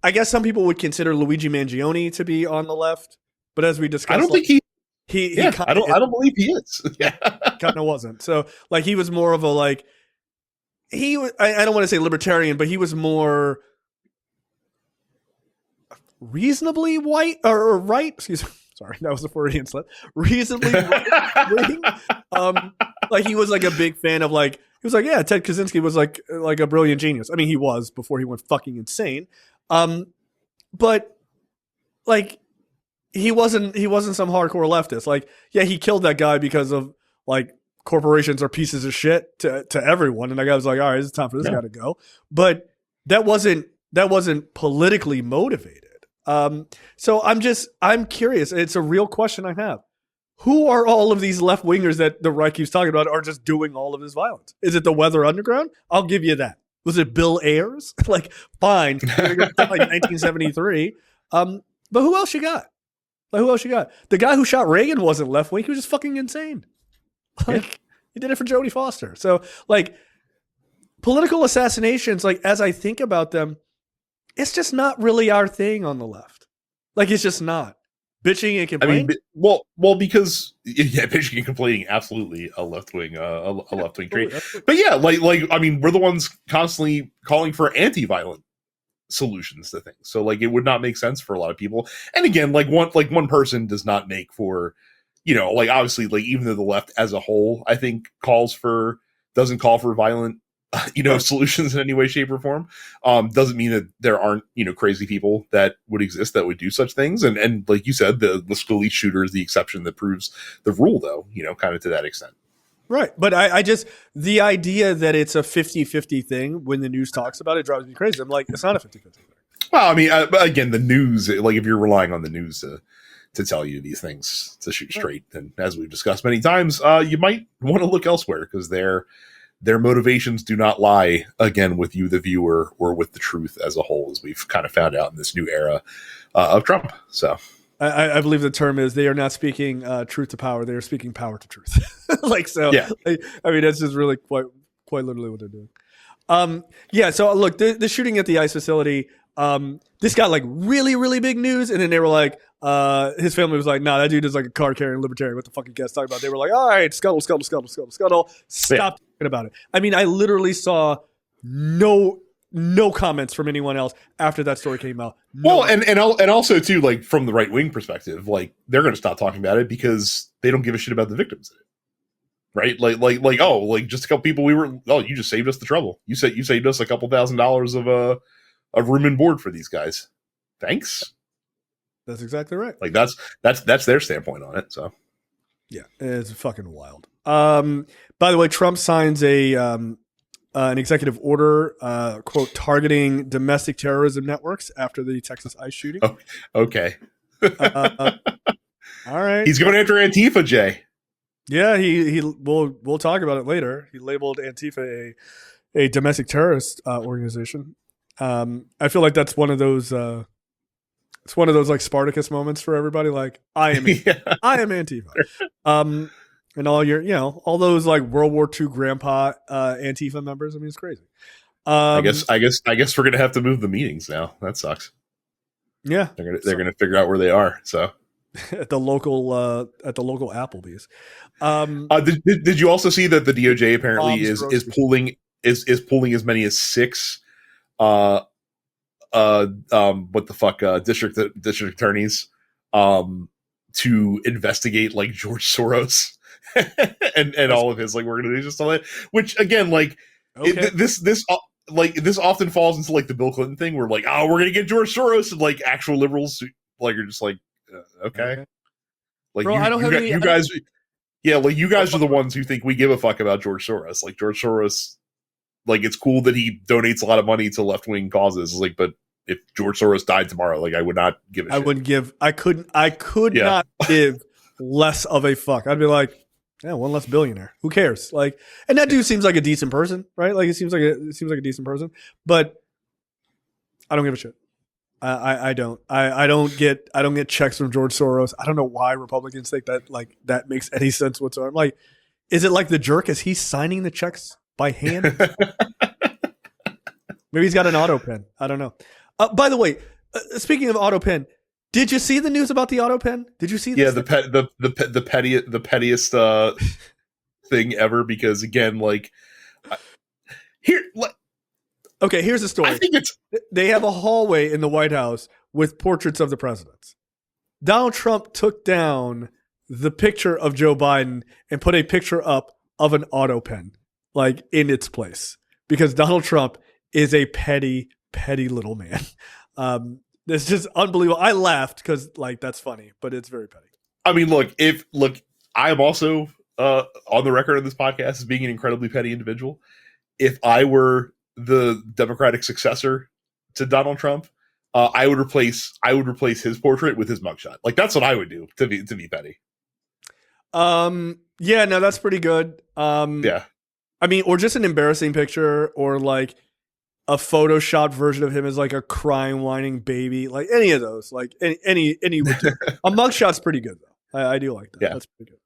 I guess some people would consider Luigi Mangione to be on the left, but as we discussed,
I don't think he.
I
don't believe he is. Yeah,
kind of wasn't. So like, he was more of a like. I don't want to say libertarian, but he was more reasonably white or right. Excuse me. Sorry, that was a Freudian slip. Reasonably right. Like, he was like a big fan of like, he was like, yeah, Ted Kaczynski was like a brilliant genius. I mean, he was before he went fucking insane. But like, he wasn't some hardcore leftist. Like, yeah, he killed that guy because of like, corporations are pieces of shit to everyone. And the guy was like, all right, it's time for this guy to go. But that wasn't politically motivated. So I'm curious. It's a real question I have. Who are all of these left wingers that the right keeps talking about are just doing all of this violence? Is it the Weather Underground? I'll give you that. Was it Bill Ayers? Like, fine. Like 1973. But who else you got? The guy who shot Reagan wasn't left wing. He was just fucking insane. Like, he did it for Jodie Foster. So, like, political assassinations, like, as I think about them, it's just not really our thing on the left. Like, it's just not. Bitching and complaining.
Because bitching and complaining, absolutely a left wing trait. But yeah, I mean, we're the ones constantly calling for anti-violent solutions to things. So like, it would not make sense for a lot of people. And again, one person does not make for, like obviously, like even though the left as a whole, I think doesn't call for violent solutions in any way, shape, or form, doesn't mean that there aren't, crazy people that would exist that would do such things. And like you said, the Scalise shooter is the exception that proves the rule, though, kind of to that extent.
Right. But I just, the idea that it's a 50-50 thing when the news talks about it drives me crazy. I'm like, it's not a 50-50 thing.
Well, I mean, again, the news, like if you're relying on the news to tell you these things to shoot straight, then as we've discussed many times, you might want to look elsewhere, because their motivations do not lie, again, with you, the viewer, or with the truth as a whole, as we've kind of found out in this new era of Trump. So
I believe the term is they are not speaking truth to power; they are speaking power to truth.
Yeah.
I mean, that's just really quite literally what they're doing. Yeah. So look, the shooting at the ICE facility. This got like really, really big news, and then they were like, his family was like, "Nah, that dude is like a card carrying libertarian. What the fuck you guys talking about?" They were like, "All right, scuttle. Stop talking about it." I mean, I literally saw no comments from anyone else after that story came out.
Well, and also too, like from the right wing perspective, like they're going to stop talking about it because they don't give a shit about the victims of it, right? Like just a couple people you just saved us the trouble. You saved us a couple $1,000s of room and board for these guys. Thanks.
That's exactly right.
Like that's their standpoint on it. So
yeah, it's fucking wild. By the way, Trump signs an executive order, quote, targeting domestic terrorism networks after the Texas ICE shooting.
Oh, okay.
All right.
He's going after Antifa, Jay.
Yeah, we'll talk about it later. He labeled Antifa a domestic terrorist organization. I feel like that's one of those. It's one of those like Spartacus moments for everybody. Like I am Antifa. And all your, all those like World War II grandpa Antifa members. I mean, it's crazy.
I guess we're gonna have to move the meetings now. That sucks.
Yeah,
they're gonna figure out where they are. So
at the local Applebee's.
Did you also see that the DOJ apparently is pulling as many as 6 district attorneys to investigate like George Soros and all of his like organizations, all that, which again, like okay. This often falls into like the Bill Clinton thing where like, oh, we're gonna get George Soros, and like actual liberals like are just like okay. Like bro, you guys are the ones who think we give a fuck about George Soros. Like George Soros, like it's cool that he donates a lot of money to left wing causes. Like, but if George Soros died tomorrow, like I would not give a shit. I could not give less of a fuck. I'd be like, yeah, one less billionaire. Who cares? Like, and that dude seems like a decent person, right? Like, it seems like a decent person, but I don't give a shit. I don't. I don't get checks from George Soros. I don't know why Republicans think that like that makes any sense whatsoever. I'm like, is it like the jerk? Is he signing the checks by hand? Maybe he's got an auto pen. I don't know. By the way, speaking of auto pen, did you see the news about the auto pen? Did you see this? Yeah, the pettiest thing ever, because again, like
okay, here's the story.
I think
they have a hallway in the White House with portraits of the presidents. Donald Trump took down the picture of Joe Biden and put a picture up of an auto pen like in its place, because Donald Trump is a petty little man. It's just unbelievable. I laughed because like that's funny, but it's very petty.
I mean, look, I am also on the record on this podcast as being an incredibly petty individual. If I were the Democratic successor to Donald Trump, I would replace his portrait with his mugshot. Like that's what I would do to be petty.
Yeah, no, that's pretty good.
Yeah.
I mean, or just an embarrassing picture, or like a Photoshop version of him as like a crying, whining baby. Like any of those. Like any would do. A mugshot's pretty good though. I do like that. Yeah. That's pretty good.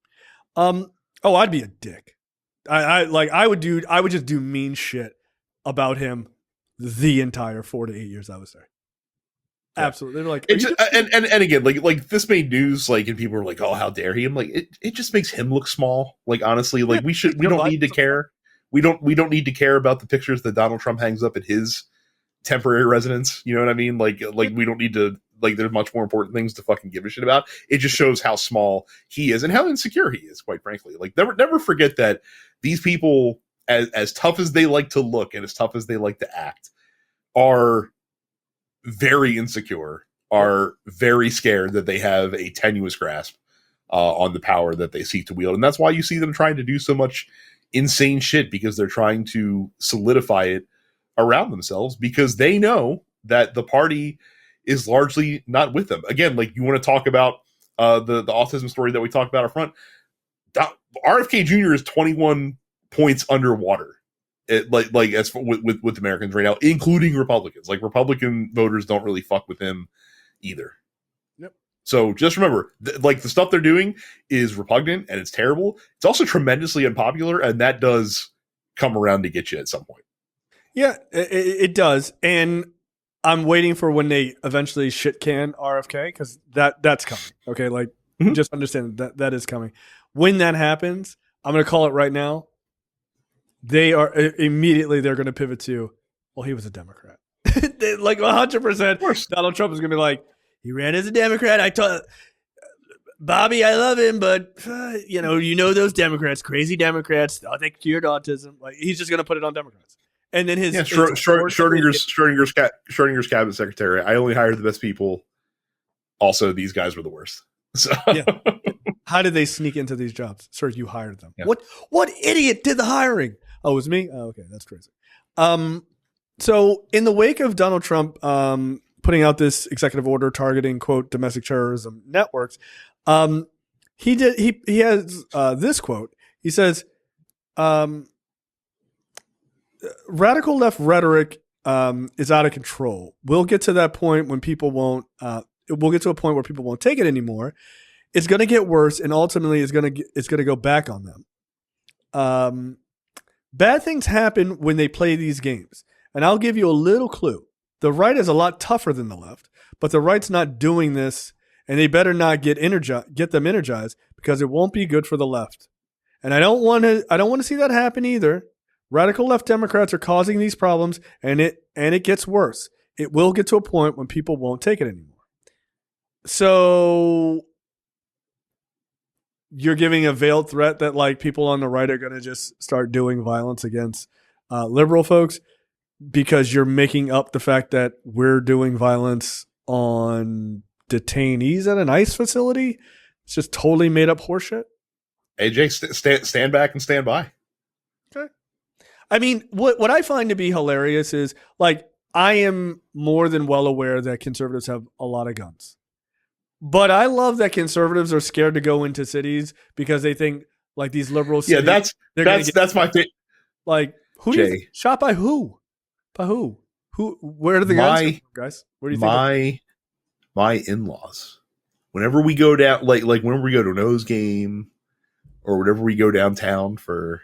I'd be a dick. I would just do mean shit about him the entire 4 to 8 years I was there. Absolutely. They're like,
and again, like this made news, like, and people were like, "Oh, how dare he?" I'm like, it just makes him look small. Like, honestly, like we don't need to care. We don't need to care about the pictures that Donald Trump hangs up at his temporary residence. You know what I mean? Like we don't need to, like, there's much more important things to fucking give a shit about. It just shows how small he is and how insecure he is, quite frankly. Like, never forget that these people, as tough as they like to look and as tough as they like to act, are very insecure, are very scared that they have a tenuous grasp on the power that they seek to wield. And that's why you see them trying to do so much insane shit, because they're trying to solidify it around themselves, because they know that the party is largely not with them. Again, like, you want to talk about the autism story that we talked about up front. RFK Jr. is 21 points underwater. Like as with Americans right now, including Republicans. Like, Republican voters don't really fuck with him either.
Yep.
So just remember, like, the stuff they're doing is repugnant and it's terrible. It's also tremendously unpopular, and that does come around to get you at some point.
Yeah, it does. And I'm waiting for when they eventually shit can RFK, because that's coming. Okay, like, just understand that is coming. When that happens, I'm going to call it right now. They are immediately, they're going to pivot to, well, he was a Democrat. Like 100%. Donald Trump is going to be like, he ran as a Democrat. I told Bobby, I love him, but you know those Democrats, crazy Democrats, they cured autism. Like, he's just going to put it on Democrats. And then
Schrodinger's cabinet secretary. I only hired the best people. Also, these guys were the worst. So.
Yeah. How did they sneak into these jobs? Sir, you hired them. Yeah. What idiot did the hiring? Oh, it was me? Oh, okay, that's crazy. So in the wake of Donald Trump putting out this executive order targeting, quote, domestic terrorism networks, he has this quote. He says, radical left rhetoric is out of control. We'll get to that point when people won't. We'll get to a point where people won't take it anymore. It's going to get worse, and ultimately, it's going to go back on them. Bad things happen when they play these games, and I'll give you a little clue. The right is a lot tougher than the left, but the right's not doing this, and they better not get them energized, because it won't be good for the left. And I don't want to see that happen either. Radical left Democrats are causing these problems, and it gets worse. It will get to a point when people won't take it anymore. So you're giving a veiled threat that, like, people on the right are going to just start doing violence against liberal folks, because you're making up the fact that we're doing violence on detainees at an ICE facility. It's just totally made up horseshit.
AJ, stand back and stand by.
Okay. I mean, what I find to be hilarious is, like, I am more than well aware that conservatives have a lot of guns. But I love that conservatives are scared to go into cities because they think, like, these liberal cities.
Yeah, that's my thing.
Like, who do you shot by who? By who? Where are the guns, guys? Where do you think?
My in-laws. Whenever we go down, like whenever we go to a nose game, or whenever we go downtown for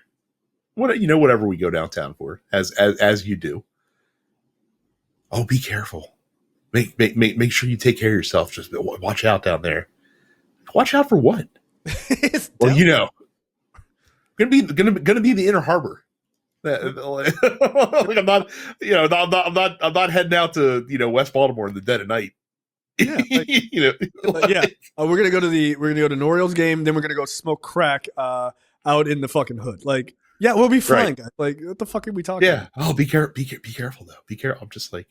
whatever we go downtown for, as you do. Oh, be careful. Make sure you take care of yourself. Just watch out down there. Watch out for what? Well, gonna be the Inner Harbor. Like, I'm not heading out to West Baltimore in the dead of night.
Yeah, we're gonna go to the an Orioles game, then we're gonna go smoke crack out in the fucking hood. Like, yeah, we'll be fine, guys. Like, what the fuck are we talking about?
Oh, be careful though. Be careful. I'm just like,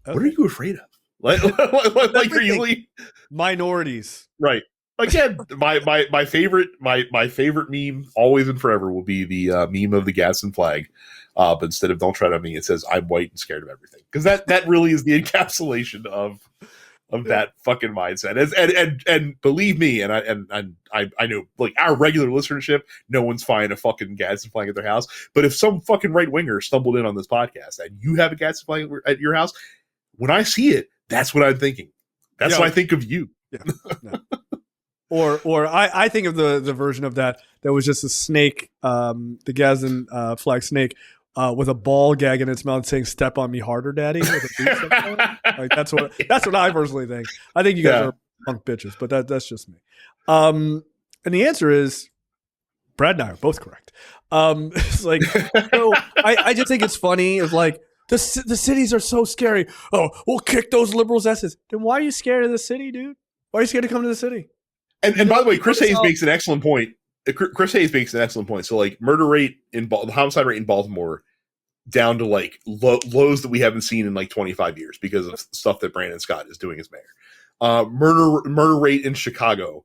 okay. What are you afraid of? Like really
minorities,
right? Again, my favorite meme always and forever will be the meme of the Gadsden flag, but instead of "Don't tread on me," it says "I'm white and scared of everything," because that really is the encapsulation of that fucking mindset. And believe me, and I know, like, our regular listenership, no one's finding a fucking Gadsden flag at their house. But if some fucking right winger stumbled in on this podcast and you have a Gadsden flag at your house, when I see it, that's what I'm thinking. That's what I think of you.
Yeah. No. Or I think of the version of that was just a snake, the Gadsden flag snake, with a ball gag in its mouth saying "Step on me harder, daddy." With a beat like that's what I personally think. I think you guys are punk bitches, but that's just me. And the answer is Brad and I are both correct. It's like, so I just think it's funny. It's like the cities are so scary. Oh, we'll kick those liberals' asses. Then why are you scared of the city, dude? Why are you scared to come to the city?
And by the way, Chris Hayes makes an excellent point. Chris Hayes makes an excellent point. So like murder rate the homicide rate in Baltimore down to like lows that we haven't seen in like 25 years because of stuff that Brandon Scott is doing as mayor. Murder rate in Chicago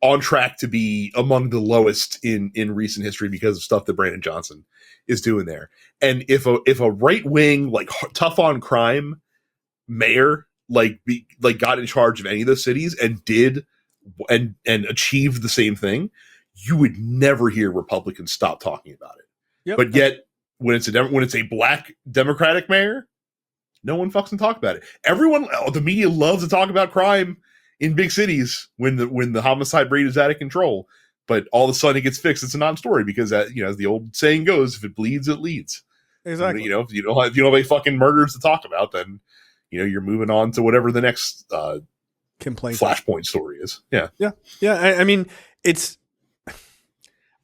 on track to be among the lowest in recent history because of stuff that Brandon Johnson is doing there. And if a right wing like tough on crime mayor got in charge of any of those cities and did and achieved the same thing, you would never hear Republicans stop talking about it. Yep. But yet, when it's a black Democratic mayor, no one fucking talk about it. The media loves to talk about crime in big cities when the homicide rate is out of control. But all of a sudden it gets fixed. It's a non-story because as the old saying goes, if it bleeds, it leads.
Exactly.
And, if you don't have any fucking murders to talk about, then you're moving on to whatever the next
complaint
flashpoint story is. Yeah.
I mean, it's.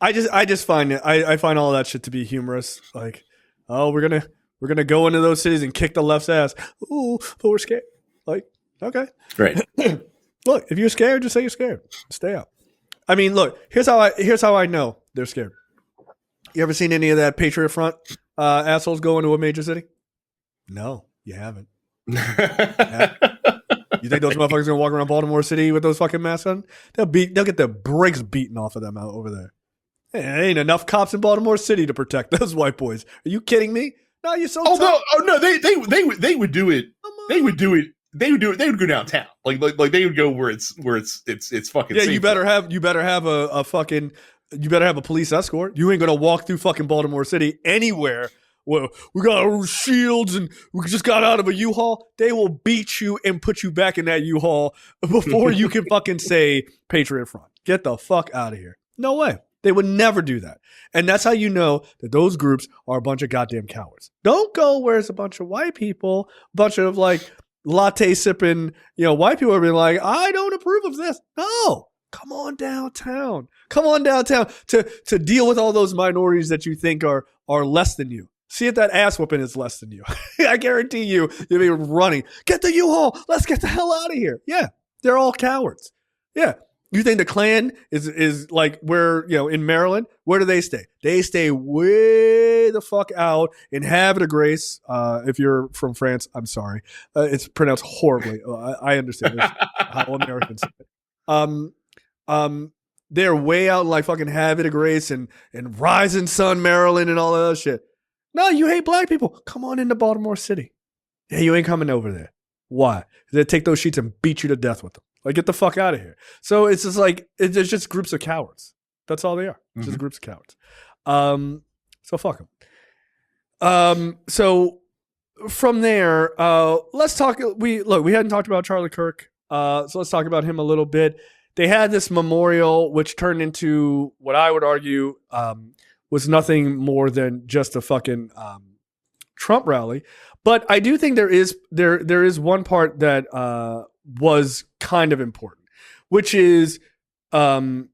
I just find it. I find all that shit to be humorous. Like, oh, we're gonna go into those cities and kick the left's ass. Ooh, but we're scared. Like, okay,
great.
Look, if you're scared, just say you're scared. Stay out. I mean, look. Here's how I know they're scared. You ever seen any of that Patriot Front assholes go into a major city? No, you haven't. You think those motherfuckers gonna walk around Baltimore City with those fucking masks on? They'll get the brakes beaten off of them out over there. Hey, there ain't enough cops in Baltimore City to protect those white boys. Are you kidding me? No, you're so.
No, they would do it. They would do it. They would go downtown. Like they would go where it's fucking.
Yeah,
safe.
you better have a police escort. You ain't gonna walk through fucking Baltimore City anywhere. Well, we got our shields and we just got out of a U-Haul. They will beat you and put you back in that U-Haul before you can fucking say Patriot Front. Get the fuck out of here. No way. They would never do that. And that's how you know that those groups are a bunch of goddamn cowards. Don't go where it's a bunch of white people, a bunch of like latte sipping, white people are being like, I don't approve of this. No. Come on downtown. Come on downtown to deal with all those minorities that you think are less than you. See if that ass whooping is less than you. I guarantee you'll be running. Get the U-Haul. Let's get the hell out of here. Yeah, they're all cowards. Yeah. You think the Klan is like where, in Maryland, where do they stay? They stay way the fuck out in Havre de Grace. If you're from France, I'm sorry. It's pronounced horribly. I understand how Americans say it. They're way out in like fucking Havre de Grace and Rising Sun, Maryland and all that other shit. No, you hate black people. Come on into Baltimore City. Yeah, you ain't coming over there. Why? They take those sheets and beat you to death with them. Like, get the fuck out of here. So it's just like, it's just groups of cowards. That's all they are. It's just groups of cowards. So fuck them. So from there, let's talk. We hadn't talked about Charlie Kirk. So let's talk about him a little bit. They had this memorial, which turned into what I would argue was nothing more than just a fucking Trump rally. But I do think there is one part that was kind of important, which is Erica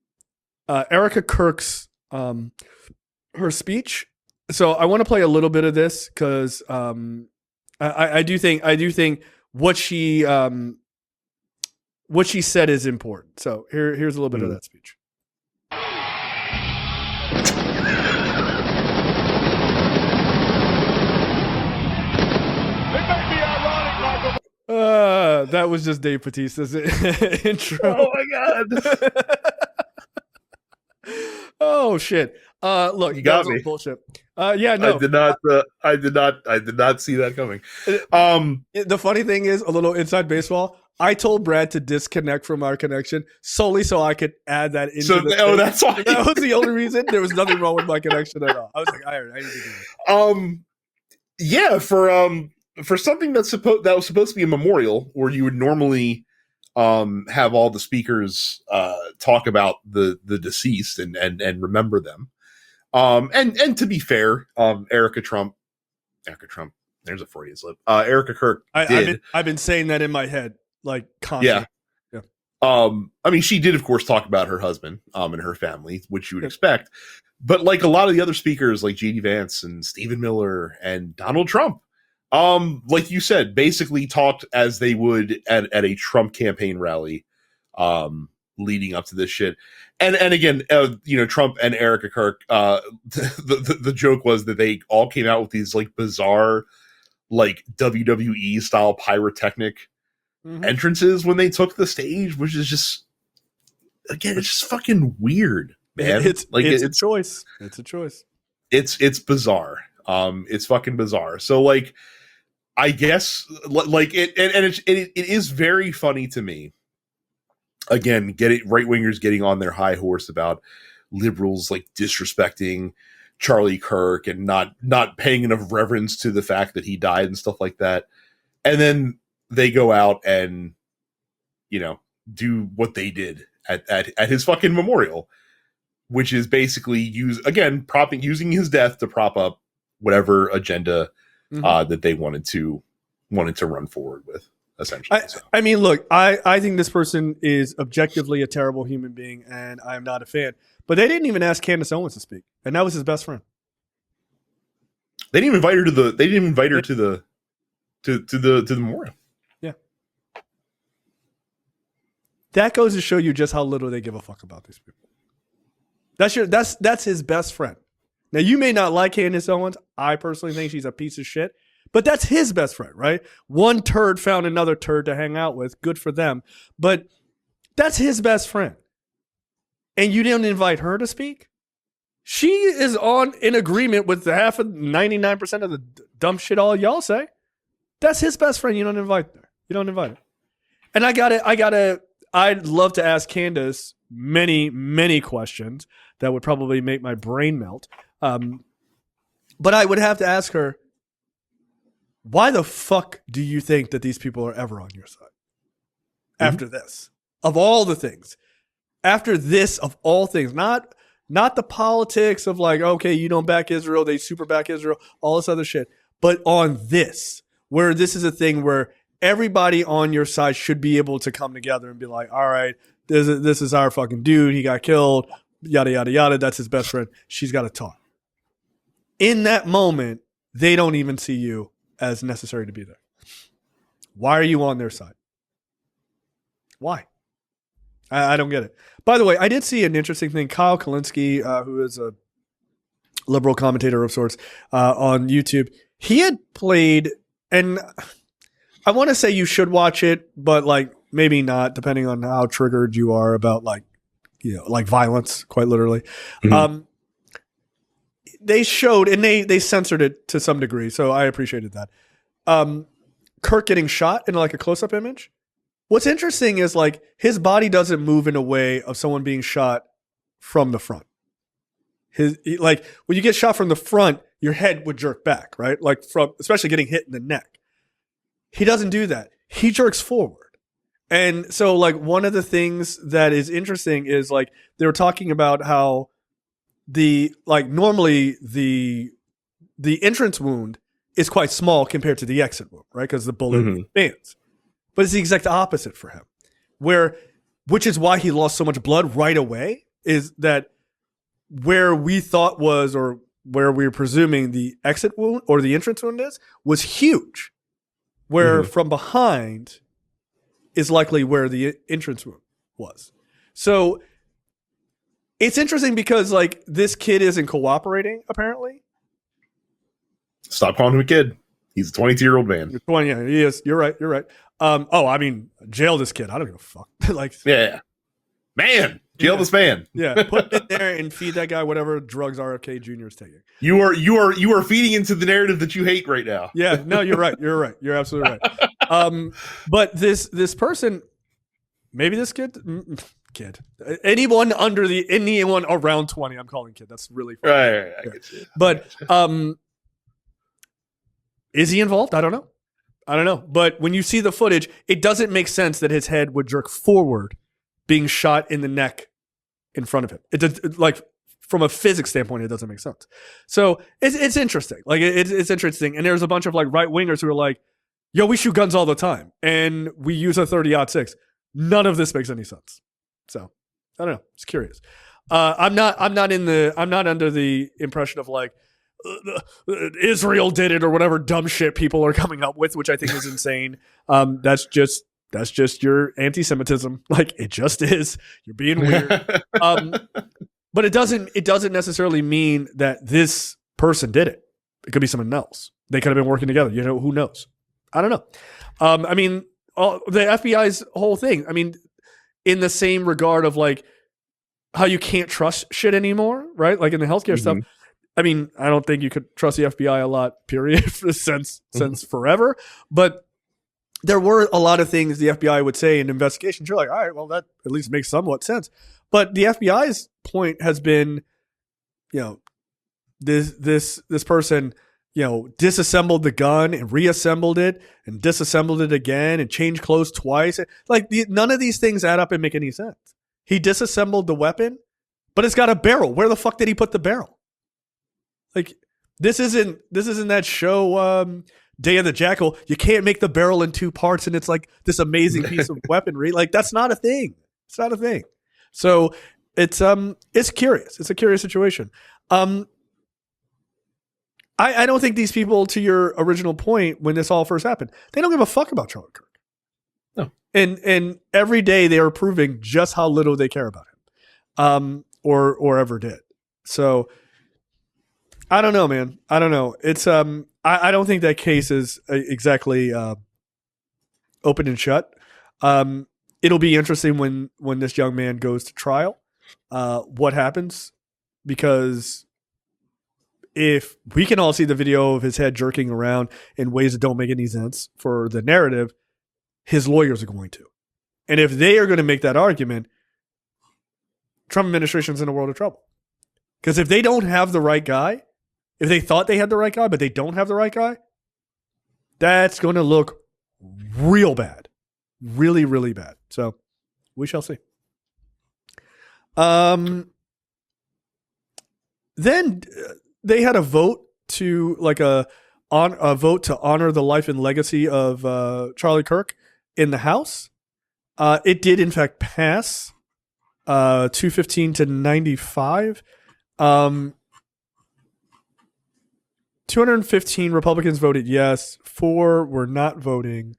Kirk's her speech. So I want to play a little bit of this because I do think what she said is important. So here's a little bit of that speech. That was just Dave Bautista's intro.
Oh my god!
Oh shit! Look,
you got me.
Bullshit. Yeah, no,
I did not see that coming.
The funny thing is, a little inside baseball. I told Brad to disconnect from our connection solely so I could add that into
that's why.
That was the only reason. There was nothing wrong with my connection at all. I was like, I need to do
it. Yeah, for something that was supposed to be a memorial, where you would normally have all the speakers talk about the deceased and remember them. And to be fair, Erica Trump, there's a Freudian slip. Erica Kirk did.
I've been saying that in my head, like constantly.
Yeah. I mean, she did, of course, talk about her husband, and her family, which you would expect. But like a lot of the other speakers, like J.D. Vance and Stephen Miller and Donald Trump, like you said, basically talked as they would at a Trump campaign rally, leading up to this shit. And again, Trump and Erica Kirk, the joke was that they all came out with these like bizarre, like WWE style pyrotechnic entrances when they took the stage, which is just, again, it's just fucking weird, man.
It's a choice. It's a choice.
It's bizarre. It's fucking bizarre. So like, I guess like it is very funny to me. Again, right wingers getting on their high horse about liberals like disrespecting Charlie Kirk and not paying enough reverence to the fact that he died and stuff like that. And then they go out and, do what they did at his fucking memorial, which is basically using his death to prop up whatever agenda that they wanted to run forward with, essentially.
I mean, look, I think this person is objectively a terrible human being, and I'm not a fan. But they didn't even ask Candace Owens to speak, and that was his best friend.
They didn't even invite her to the. They didn't even invite her to the memorial.
Yeah, that goes to show you just how little they give a fuck about these people. That's his best friend. Now, you may not like Candace Owens. I personally think she's a piece of shit. But that's his best friend, right? One turd found another turd to hang out with. Good for them. But that's his best friend. And you didn't invite her to speak? She is in agreement with 99% of the dumb shit all y'all say. That's his best friend. You don't invite her. You don't invite her. And I'd love to ask Candace many, many questions that would probably make my brain melt. But I would have to ask her, why the fuck do you think that these people are ever on your side? After this, of all the things, after this, of all things, not the politics of like, okay, you don't back Israel, they super back Israel, all this other shit, but on this, where this is a thing where everybody on your side should be able to come together and be like, all right, this is our fucking dude, he got killed, yada, yada, yada, that's his best friend, she's got to talk. In that moment, they don't even see you as necessary to be there. Why are you on their side? Why? I don't get it. By the way, I did see an interesting thing. Kyle Kalinske, who is a liberal commentator of sorts on YouTube, he had played, and I want to say you should watch it, but like maybe not, depending on how triggered you are about like violence, quite literally. They showed, and they censored it to some degree, so I appreciated that. Kirk getting shot in like a close-up image. What's interesting is like his body doesn't move in a way of someone being shot from the front. Like when you get shot from the front, your head would jerk back, right? Like especially getting hit in the neck. He doesn't do that. He jerks forward. And so like one of the things that is interesting is like they were talking about how normally the entrance wound is quite small compared to the exit wound, right? Because the bullet expands. But it's the exact opposite for him, which is why he lost so much blood right away, is that where we thought was, or where we were presuming the exit wound or the entrance wound was huge, where from behind is likely where the entrance wound was. So it's interesting because like this kid isn't cooperating, apparently.
Stop calling him a kid. He's a 22-year-old man.
You're 20, yeah, he is. You're right. I mean, jail this kid. I don't give a fuck. Like,
yeah. Man, jail this man.
Yeah. Put him in there and feed that guy whatever drugs RFK Jr. is taking.
You are feeding into the narrative that you hate right now.
Yeah, no, you're right. You're right. You're absolutely right. But this person, maybe this kid, anyone around 20, I'm calling kid. That's really funny.
Right. I get you.
But is he involved? I don't know. But when you see the footage, it doesn't make sense that his head would jerk forward, being shot in the neck in front of him. It like from a physics standpoint, it doesn't make sense. So it's interesting. Like it's interesting. And there's a bunch of like right wingers who are like, yo, we shoot guns all the time and we use a 30-06. None of this makes any sense. So I don't know. It's curious. I'm not under the impression of like Israel did it or whatever dumb shit people are coming up with, which I think is insane. That's just your anti-Semitism. Like it just is. You're being weird. But it doesn't necessarily mean that this person did it. It could be someone else. They could have been working together. You know, who knows? I don't know. I mean, the FBI's whole thing. I mean, in the same regard of like how you can't trust shit anymore, right? Like in the healthcare stuff. I mean, I don't think you could trust the FBI a lot, period, since forever. But there were a lot of things the FBI would say in investigations. You're like, all right, well, that at least makes somewhat sense. But the FBI's point has been, you know, this person, you know, disassembled the gun and reassembled it and disassembled it again and changed clothes twice. Like none of these things add up and make any sense. He disassembled the weapon, but it's got a barrel. Where the fuck did he put the barrel? Like this isn't that show Day of the Jackal. You can't make the barrel in two parts and it's like this amazing piece of weaponry. Like that's not a thing. It's not a thing. So it's curious. It's a curious situation. I don't think these people, to your original point, when this all first happened, they don't give a fuck about Charlie Kirk.
No.
And every day they are proving just how little they care about him, or ever did. So I don't know, man. I don't know. It's I don't think that case is exactly open and shut. It'll be interesting when this young man goes to trial, what happens, because if we can all see the video of his head jerking around in ways that don't make any sense for the narrative, his lawyers are going to. And if they are going to make that argument, Trump administration's in a world of trouble. Because if they don't have the right guy, if they thought they had the right guy, but they don't have the right guy, that's going to look real bad. Really, really bad. So we shall see. Then they had a vote to vote to honor the life and legacy of Charlie Kirk in the House. It did in fact pass 215 to 95. 215 Republicans voted yes. 4 were not voting.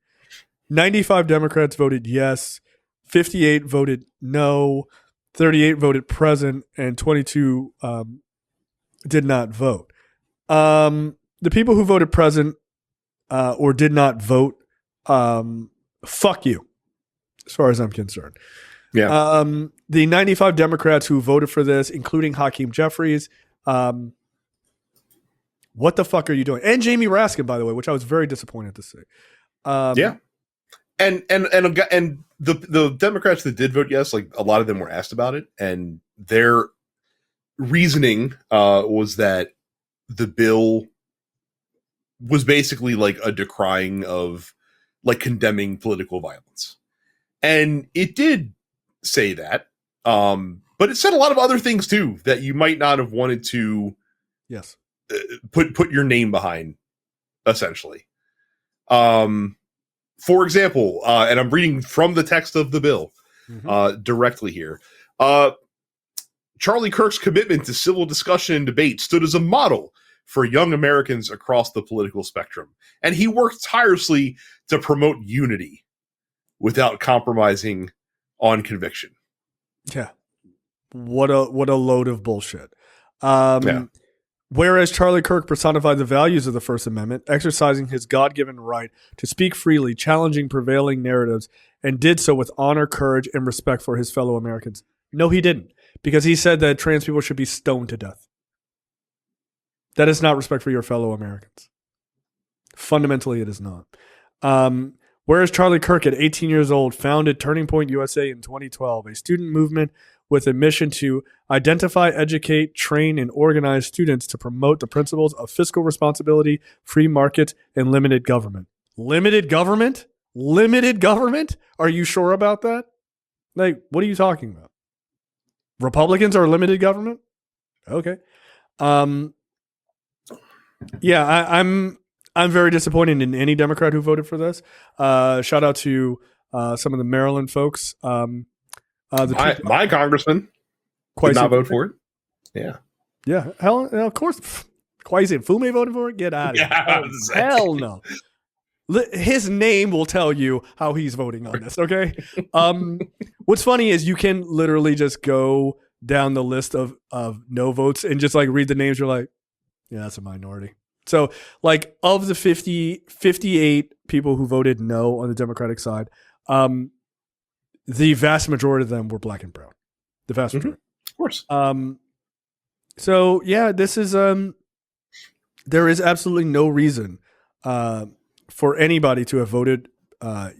95 Democrats voted yes. 58 voted no. 38 voted present, and 22 did not vote. The people who voted present or did not vote, fuck you, as far as I'm concerned.
Yeah.
The 95 Democrats who voted for this, including Hakeem Jeffries, what the fuck are you doing? And Jamie Raskin, by the way, which I was very disappointed to see.
Yeah. And the Democrats that did vote yes, like a lot of them were asked about it, and their reasoning was that the bill was basically like a decrying of, like, condemning political violence. And it did say that, but it said a lot of other things too that you might not have wanted to put your name behind, essentially. For example, and I'm reading from the text of the bill directly here. Charlie Kirk's commitment to civil discussion and debate stood as a model for young Americans across the political spectrum, and he worked tirelessly to promote unity without compromising on conviction.
Yeah. What a load of bullshit. Whereas Charlie Kirk personified the values of the First Amendment, exercising his God-given right to speak freely, challenging prevailing narratives, and did so with honor, courage, and respect for his fellow Americans. No, he didn't, because he said that trans people should be stoned to death. That is not respect for your fellow Americans. Fundamentally, it is not. Whereas Charlie Kirk, at 18 years old, founded Turning Point USA in 2012, a student movement with a mission to identify, educate, train, and organize students to promote the principles of fiscal responsibility, free market, and limited government. Limited government? Limited government? Are you sure about that? Like, what are you talking about? Republicans are limited government? Okay. Yeah, I'm very disappointed in any Democrat who voted for this. Shout out to some of the Maryland folks.
My congressman did not vote for it. Yeah.
Yeah. Hell, of course. Kwasi Fume voted for it? Get out of here. Hell no. His name will tell you how he's voting on this, okay? What's funny is you can literally just go down the list of no votes and just like read the names. You're like, yeah, that's a minority. So like of the 58 people who voted no on the Democratic side, the vast majority of them were black and brown. The vast majority.
Of course.
So yeah, this is there is absolutely no reason for anybody to have voted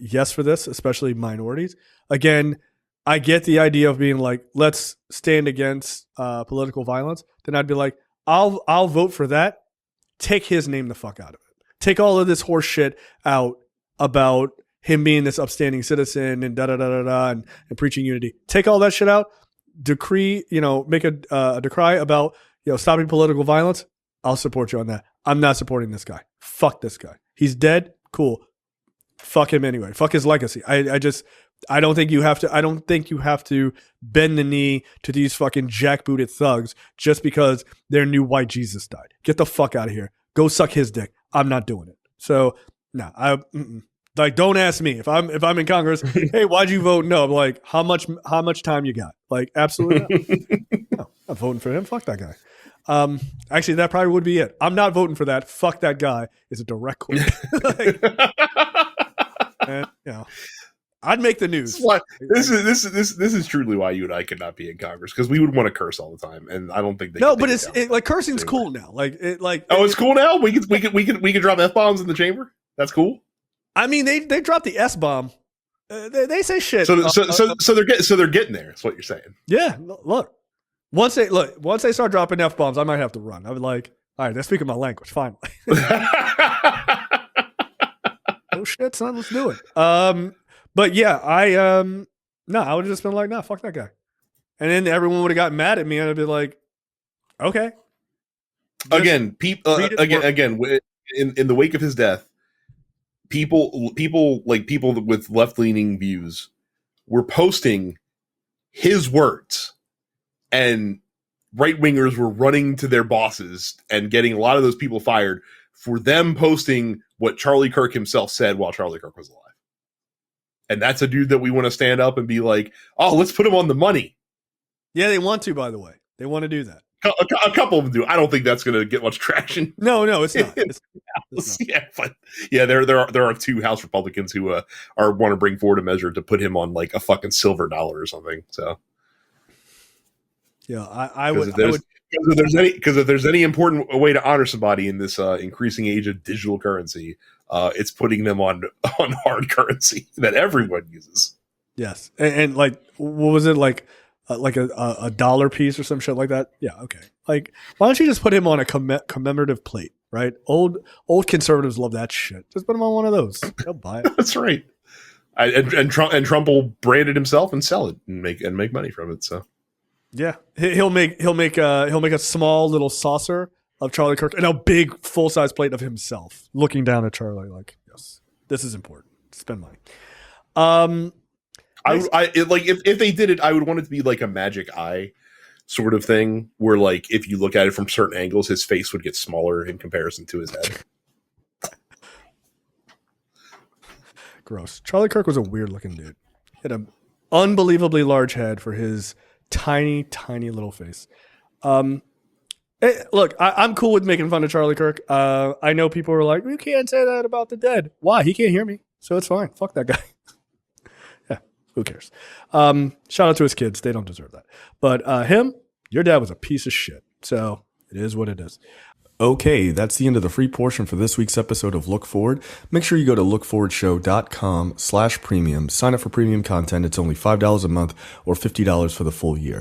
yes for this, especially minorities. Again, I get the idea of being like, let's stand against political violence. Then I'd be like, I'll vote for that. Take his name the fuck out of it. Take all of this horse shit out about him being this upstanding citizen and and preaching unity. Take all that shit out. Decree, make a decree about stopping political violence. I'll support you on that. I'm not supporting this guy. Fuck this guy. He's dead. Cool. Fuck him anyway. Fuck his legacy. I don't think you have to bend the knee to these fucking jackbooted thugs just because their new white Jesus died. Get the fuck out of here. Go suck his dick. I'm not doing it. So like, don't ask me if I'm in Congress. Hey, why'd you vote no? I'm like, how much time you got? Like, absolutely not. No, I'm voting for him. Fuck that guy. Actually, that probably would be it. I'm not voting for that. Fuck that guy is a direct quote. And, I'd make the news.
This is truly why you and I could not be in Congress, because we would want to curse all the time, and I don't think they.
No, but it's like cursing's cool now.
It's cool now. We can drop F-bombs in the chamber. That's cool.
I mean, they dropped the S-bomb. They say shit.
So they're getting there. That's what you're saying.
Yeah. Look. Once they start dropping F-bombs, I might have to run. I would like, all right, they're speaking my language. Finally. Oh shit, son, let's do it. But yeah, I would have just been like, nah, fuck that guy. And then everyone would have gotten mad at me, and I'd be like, okay.
Again, in the wake of his death, people with left-leaning views were posting his words, and right-wingers were running to their bosses and getting a lot of those people fired for them posting what Charlie Kirk himself said while Charlie Kirk was alive. And that's a dude that we want to stand up and be like, oh, let's put him on the money. Yeah, they want to, by the way. They want to do that. A couple of them do. I don't think that's going to get much traction.
No, it's not. It's
not. Yeah, but yeah, there are two House Republicans who want to bring forward a measure to put him on like a fucking silver dollar or something. So
yeah, I would.
Because if there's any important way to honor somebody in this increasing age of digital currency, it's putting them on hard currency that everyone uses.
Yes, and like, what was it like a dollar piece or some shit like that? Yeah, okay. Like, why don't you just put him on a commemorative plate, right? Old conservatives love that shit. Just put him on one of those. They'll buy it.
That's right. And Trump will brand it himself and sell it and make money from it. So.
Yeah, he'll make a small little saucer of Charlie Kirk and a big full size plate of himself looking down at Charlie like, yes, this is important. Spend money.
If they did it, I would want it to be like a magic eye sort of thing, where like if you look at it from certain angles, his face would get smaller in comparison to his head.
Gross. Charlie Kirk was a weird looking dude. He had an unbelievably large head for his tiny little face. Look, I'm cool with making fun of Charlie Kirk. I know people are like, you can't say that about the dead. Why? He can't hear me, so it's fine. Fuck that guy. Yeah, who cares? Shout out to his kids. They don't deserve that. But him, your dad was a piece of shit. So it is what it is. Okay, that's the end of the free portion for this week's episode of Look Forward. Make sure you go to lookforwardshow.com/premium. Sign up for premium content. It's only $5 a month or $50 for the full year.